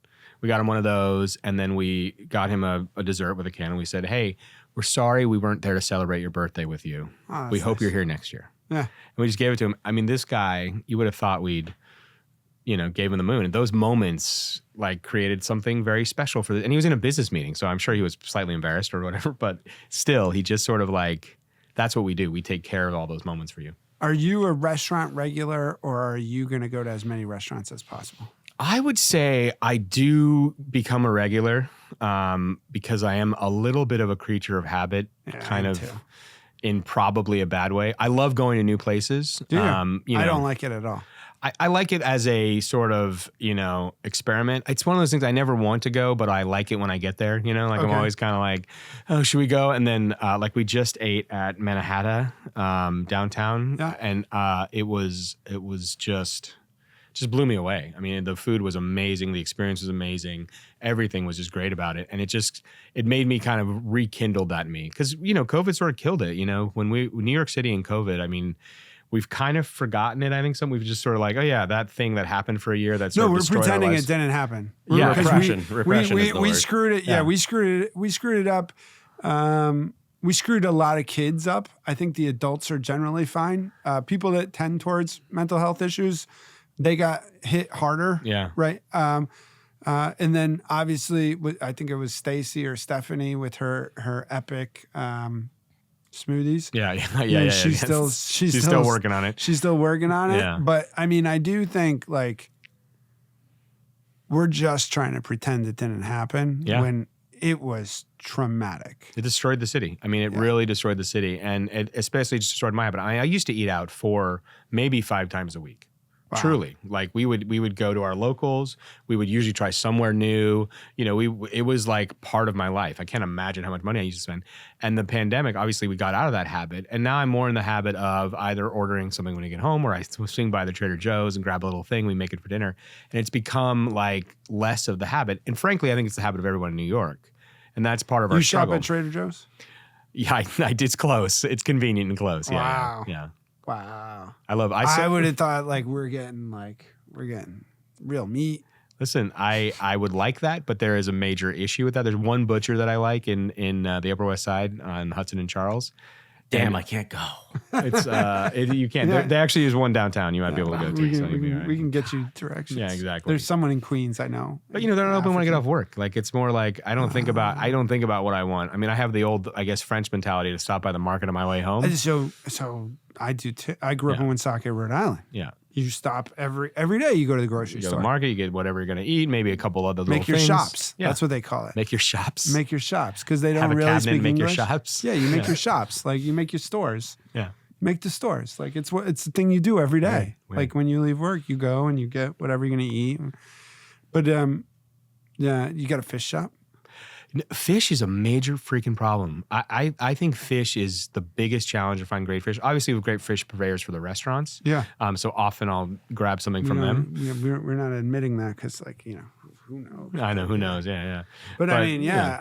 We got him one of those, and then we got him a dessert with a can, and we said, hey, we're sorry we weren't there to celebrate your birthday with you. Oh, we hope nice. you're here next year. Yeah. And we just gave it to him. I mean, this guy, you would have thought we'd, gave him the moon. And those moments like created something very special for and he was in a business meeting, so I'm sure he was slightly embarrassed or whatever, but still, he just sort of like, that's what we do. We take care of all those moments for you. Are you a restaurant regular, or are you going to go to as many restaurants as possible? I would say I do become a regular because I am a little bit of a creature of habit, kind of too. In probably a bad way. I love going to new places. Do you? I don't like it at all. I like it as a sort of, experiment. It's one of those things I never want to go, but I like it when I get there, Like I'm always kind of like, oh, should we go? And then like we just ate at Manhattan downtown, and it was just blew me away. I mean, the food was amazing. The experience was amazing. Everything was just great about it. And it made me kind of rekindled that in me. Because, COVID sort of killed it. When New York City and COVID, I mean, we've kind of forgotten it. I think we've just sort of like, oh yeah, that thing that happened for a year. That's we're pretending it didn't happen. Yeah, repression. We screwed it. Yeah, we screwed it up. We screwed a lot of kids up. I think the adults are generally fine. People that tend towards mental health issues, they got hit harder. Yeah. Right. And then obviously, I think it was Stacy or Stephanie with her epic smoothies. Yeah. She's still working on it. She's still working on it. Yeah. But I mean, I do think like we're just trying to pretend it didn't happen when it was traumatic. It destroyed the city. I mean, it really destroyed the city, and it especially just destroyed my habit. I used to eat out 4, maybe 5 times a week. Wow. Truly, like we would go to our locals. We would usually try somewhere new. It was like part of my life. I can't imagine how much money I used to spend. And the pandemic, obviously, we got out of that habit. And now I'm more in the habit of either ordering something when I get home, or I swing by the Trader Joe's and grab a little thing. We make it for dinner, and it's become like less of the habit. And frankly, I think it's the habit of everyone in New York, and that's part of our struggle. You shop at Trader Joe's? Yeah, it's close. It's convenient and close. Wow. Yeah. Wow. I would have thought like we're getting real meat. Listen, I would like that, but there is a major issue with that. There's one butcher that I like in the Upper West Side on Hudson and Charles. Damn, I can't go. It's you can't. Yeah. They actually use one downtown. You might be able to go to. We can get you directions. Yeah, exactly. There's someone in Queens I know. But they're not open when I get off work. Like it's more like I don't think about what I want. I mean, I have the old, I guess, French mentality to stop by the market on my way home. So I do too. I grew up in Woonsocket, Rhode Island. Yeah. You stop every day. You go to the grocery You go store. to the market. You get whatever you're going to eat. Maybe a couple other little Make your things. shops. Yeah. That's what they call it. Make your shops. Make your shops because they don't Have a really cabinet speak and make English. your shops. Yeah, you make your shops. Like you make your stores. Yeah. Make the stores. Like it's the thing you do every day. Right. Like when you leave work, you go and you get whatever you're gonna eat. But yeah, you got a fish shop. Fish is a major freaking problem. I think fish is the biggest challenge to find great fish. Obviously, we have great fish purveyors for the restaurants. Yeah. So often I'll grab something from them. We're not admitting that because, who knows? I know, who knows? Yeah. But I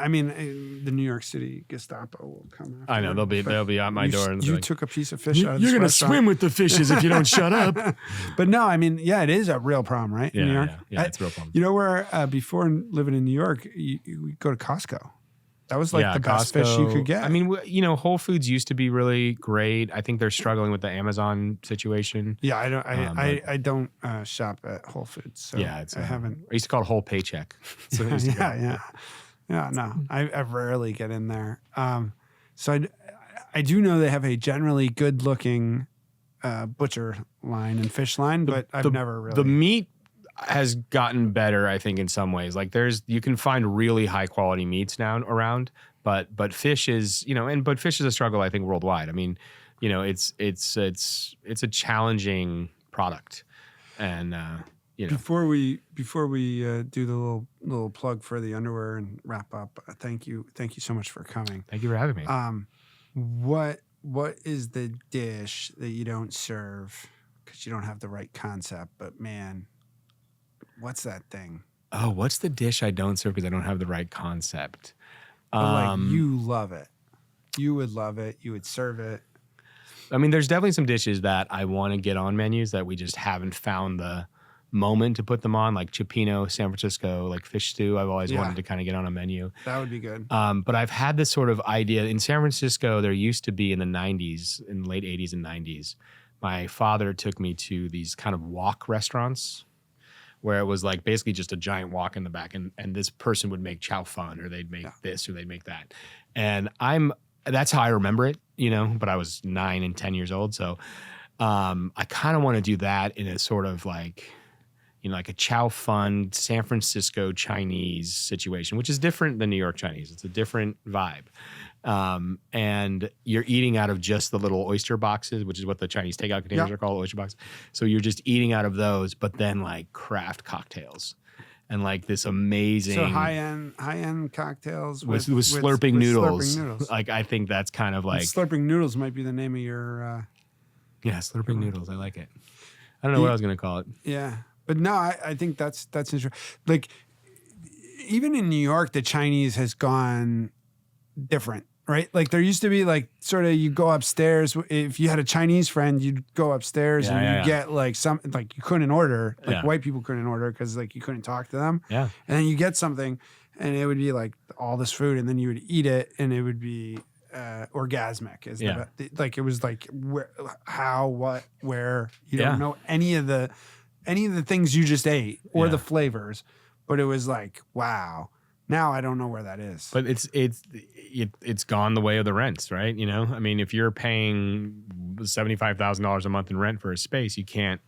mean, the New York City Gestapo will come after. I know they'll be at my door. And you like, took a piece of fish out of this You're gonna restaurant. swim with the fishes if you don't shut up. But no, I mean, yeah, it is a real problem, right? In New York? Yeah, it's a real problem. You know where before living in New York, we go to Costco. That was like the best fish you could get. I mean, Whole Foods used to be really great. I think they're struggling with the Amazon situation. Yeah, I don't shop at Whole Foods. So I haven't. I used to call it Whole Paycheck. So yeah. No, I rarely get in there. So I do know they have a generally good looking butcher line and fish line, but I've never really. The meat has gotten better, I think, in some ways. Like you can find really high quality meats now around, but fish is, but fish is a struggle, I think, worldwide. I mean, it's a challenging product, and you know. Before we do the little plug for the underwear and wrap up, thank you so much for coming. Thank you for having me. What is the dish that you don't serve because you don't have the right concept? But man, what's that thing? Oh, what's the dish I don't serve because I don't have the right concept? But like you love it. You would love it. You would serve it. I mean, there's definitely some dishes that I want to get on menus that we just haven't found the moment to put them on, like cioppino, San Francisco, like fish stew. I've always wanted to kind of get on a menu. That would be good. But I've had this sort of idea. In San Francisco, there used to be in the 90s, in the late 80s and 90s, my father took me to these kind of wok restaurants where it was like basically just a giant wok in the back, and this person would make chow fun, or they'd make this, or they'd make that. And that's how I remember it, you know, but I was 9 and 10 years old. So I kind of want to do that in a sort of like, you know, like a chow fun San Francisco Chinese situation, which is different than New York Chinese. It's a different vibe. And you're eating out of just the little oyster boxes, which is what the Chinese takeout containers are called, oyster boxes. So you're just eating out of those, but then like craft cocktails. And like this amazing high end cocktails with slurping noodles. Slurping noodles. Like I think that's kind of like slurping noodles might be the name of your slurping noodles. I like it. I don't know what I was gonna call it. Yeah. But no, I think that's interesting. Like even in New York, the Chinese has gone different, right? Like there used to be like sort of you go upstairs. If you had a Chinese friend, you'd go upstairs and you get like something like you couldn't order. Like white people couldn't order because like you couldn't talk to them. Yeah. And then you get something and it would be like all this food and then you would eat it and it would be orgasmic. Like it was like where, how, what, where. You don't know any of the things you just ate or the flavors, but it was like, wow. Now I don't know where that is. But it's gone the way of the rents, right? You know, I mean, if you're paying $75,000 a month in rent for a space, you can't.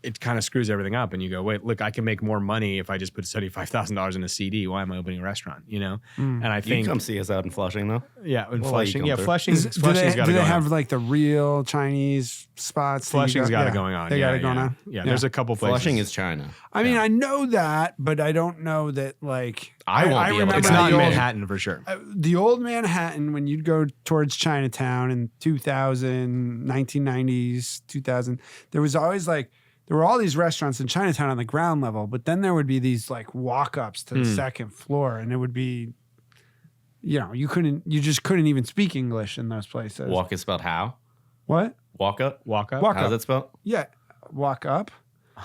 It kind of screws everything up, and you go, wait, look, I can make more money if I just put $75,000 in a CD. Why am I opening a restaurant? You know, and I think you can come see us out in Flushing, though. Yeah, in Flushing. Yeah, Flushing's got to go. Do they have like the real Chinese spots? Flushing's got it going on. They got it going on. Yeah, there's a couple places. Flushing is China. I mean, I know that, but I don't know that like. I won't be able to. It's not in Manhattan for sure. The old Manhattan, when you'd go towards Chinatown in 2000, 1990s, 2000, there was always like, there were all these restaurants in Chinatown on the ground level, but then there would be these like walk-ups to the second floor, and it would be, you know, you just couldn't even speak English in those places. Walk is spelled how? What? Walk up? Walk up? How's it spelled? Yeah. Walk up.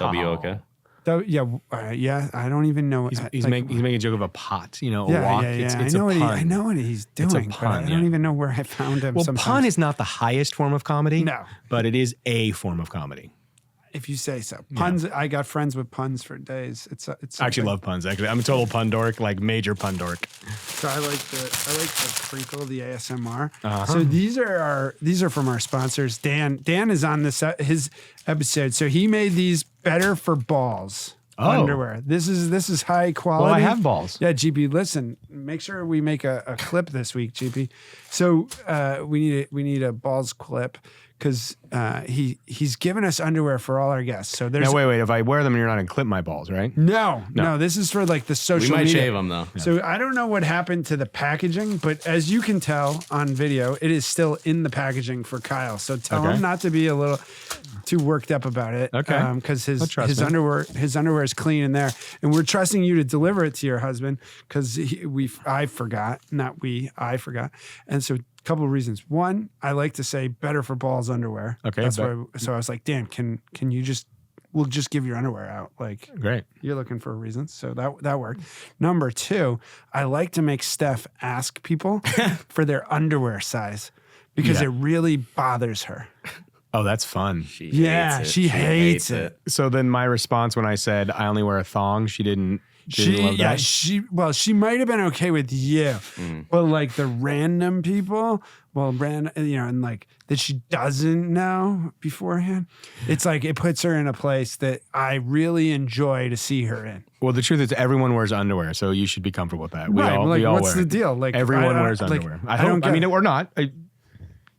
W-O-K. Yeah, I don't even know. He's making a joke of a pot, you know, a walk. It's I know what he's doing, it's a pun, but I don't even know where I found him. Well, sometimes. pun is not the highest form of comedy. No. But it is a form of comedy. If you say so. Puns, I got friends with puns for days. It's I actually love puns, actually. I'm a total pun dork, like major pun dork. So I like the sprinkle, the ASMR. So these are from our sponsors. Dan is on his episode. So he made these better for balls underwear. This is high quality. Well, I have balls. Yeah, GP, listen, make sure we make a clip this week, GP. So we need a balls clip. Because he's given us underwear for all our guests. So there's now wait. If I wear them, you're not gonna clip my balls, right? No. This is for like the social media. We might shave them though. So I don't know what happened to the packaging, but as you can tell on video, it is still in the packaging for Kyle. So tell him not to be a little too worked up about it. Okay. Because his underwear is clean in there, and we're trusting you to deliver it to your husband because I forgot, and so. Couple of reasons. One, I like to say better for balls underwear. Okay. That's why. So I was like, Dan, can you we'll just give your underwear out. Like, great. You're looking for a reason. So that worked. Number two, I like to make Steph ask people for their underwear size because it really bothers her. Oh, that's fun. She hates it. So then my response when I said I only wear a thong, she didn't love that? She might have been okay with you, but like the random people, and like that she doesn't know beforehand, it's like it puts her in a place that I really enjoy to see her in. Well, the truth is everyone wears underwear, so you should be comfortable with that. We all wear what's the deal? Like everyone wears underwear. I don't. I mean, or not.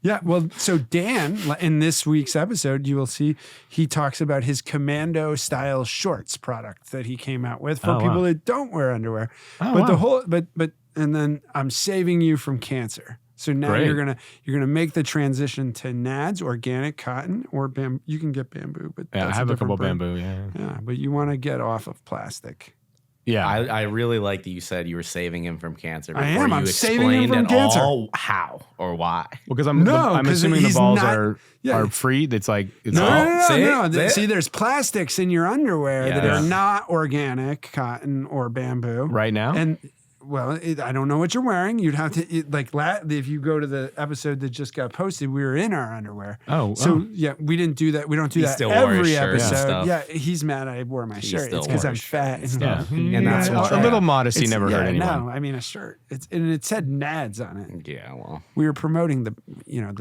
Yeah, well, so Dan, in this week's episode, you will see he talks about his commando style shorts product that he came out with for people that don't wear underwear. And then I'm saving you from cancer. So now you're gonna make the transition to nads, organic cotton, or bamboo. You can get bamboo, but I have a couple brand. bamboo. Yeah, but you want to get off of plastic. Yeah, I really like that you said you were saving him from cancer. I am. I'm saving him from at cancer. all how or why. Well, because I'm assuming the balls are free. It's like it's no. See, there's plastics in your underwear that are not organic cotton or bamboo right now. And well, I don't know what you're wearing. You'd have to if you go to the episode that just got posted, we were in our underwear. Yeah, we didn't do that. We don't do that still wore his every shirt and episode. stuff. Yeah, he's mad I wore my shirt. It's because I'm fat. And that's a little modesty never hurt anyone. No, I mean a shirt. It said Nads on it. Yeah, well, we were promoting the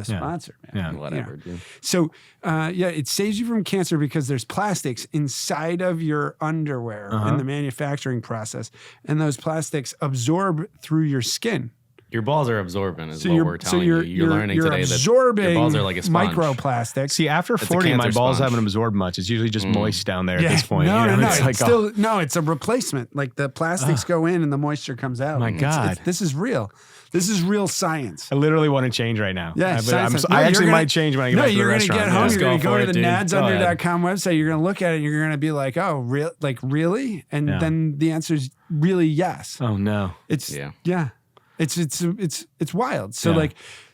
sponsor. Man. Yeah, whatever. Dude. So it saves you from cancer because there's plastics inside of your underwear in the manufacturing process, and those plastics absorb through your skin. Your balls are absorbent, is what we're telling you. You're learning today that your balls are like a sponge. Microplastics. See, after 40, my balls haven't absorbed much. It's usually just moist down there at this point. No, it's a replacement. Like the plastics go in and the moisture comes out. My God. This is real. This is real science. I literally want to change right now. Yeah, I actually might change when I get back to the restaurant. You're going to get home. You're going to go to the nadsunder.com website. You're going to look at it. And you're going to be like, oh, really? And then the answer is really yes. Oh, no. It's wild.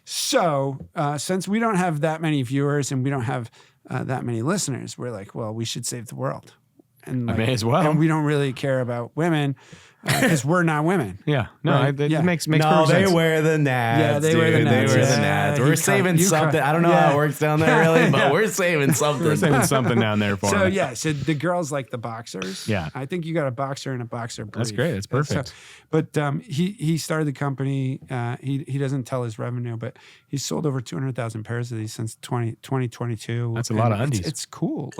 So since we don't have that many viewers and we don't have that many listeners, we're like, well, we should save the world. And I may as well. And we don't really care about women because we're not women. Yeah. No, right? it makes no, perfect sense. they wear the nads. Yeah, they wear the nads. They wear the nads. We're saving something. I don't know how it works down there really, but we're saving something. We're saving something down there for them. So the girls like the boxers. Yeah. I think you got a boxer and a boxer brief. That's great. That's perfect. But he started the company. He doesn't tell his revenue, but he's sold over 200,000 pairs of these since 2022. That's a lot of undies. It's cool.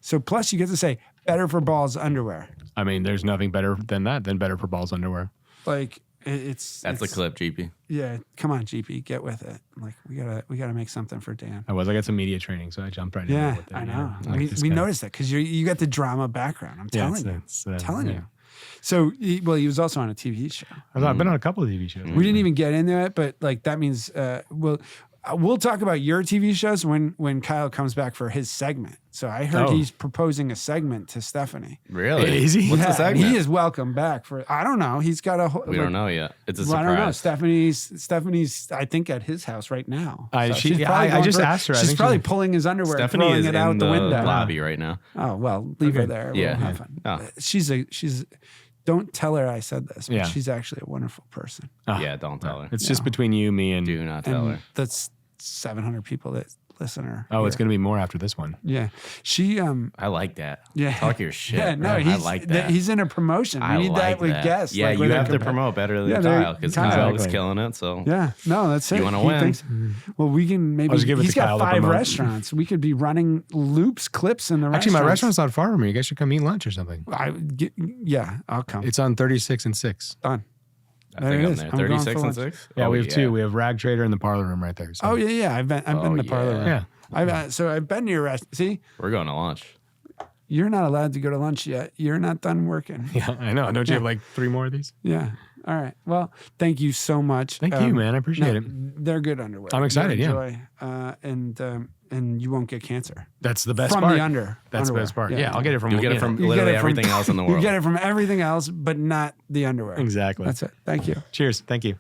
So plus you get to say better for balls underwear. I mean, there's nothing better than that, than better for balls underwear. That's the clip, GP. Yeah, come on, GP, get with it. We gotta make something for Dan. I got some media training, so I jumped right in. Yeah, with it, I know. We noticed that because you got the drama background. I'm telling you. So, he was also on a TV show. I've been on a couple of TV shows. We didn't even get into it, but that means we'll talk about your TV shows when Kyle comes back for his segment. So I heard he's proposing a segment to Stephanie. Really? Is he? What's the segment? He is welcome back for. I don't know. He's got a. We don't know yet. It's a surprise. I don't know. Stephanie's. I think at his house right now. I just asked her. She's probably pulling his underwear, Stephanie throwing is it out in the window. Lobby right now. Oh well, leave her there. Yeah. We'll have fun. Oh. She's. Don't tell her I said this, but she's actually a wonderful person. Yeah, don't tell her. It's just between you, me, and. Do not tell her. That's 700 people that listen to her. Oh, it's going to be more after this one. Yeah. She I like that. Yeah. Talk your shit. Yeah, no, I like that. He's in a promotion. We need that with guests. Yeah, you have to promote better than Kyle because Kyle was killing it. So yeah, no, that's it. You want to win? Well, we can maybe. He's got 5 restaurants. We could be running clips in the restaurants. Actually, my restaurant's not far from me. You guys should come eat lunch or something. I'll come. It's on 36 and 6. Done. I think I'm there. 36 and 6? Yeah, we have 2. We have Rag Trader in the parlor room right there. So. Oh, yeah. I've been in the parlor room. Yeah. I've been to your restaurant. See? We're going to lunch. You're not allowed to go to lunch yet. You're not done working. Yeah, I know. Don't you have 3 more of these? Yeah. All right. Well, thank you so much. Thank you, man. I appreciate it. They're good underwear. I'm excited, enjoy, and you won't get cancer. That's the best from part. From the That's underwear. the best part. Yeah, I'll get it from. You'll get it from literally everything else in the world. You get it from everything else, but not the underwear. Exactly. That's it. Thank you. Cheers. Thank you.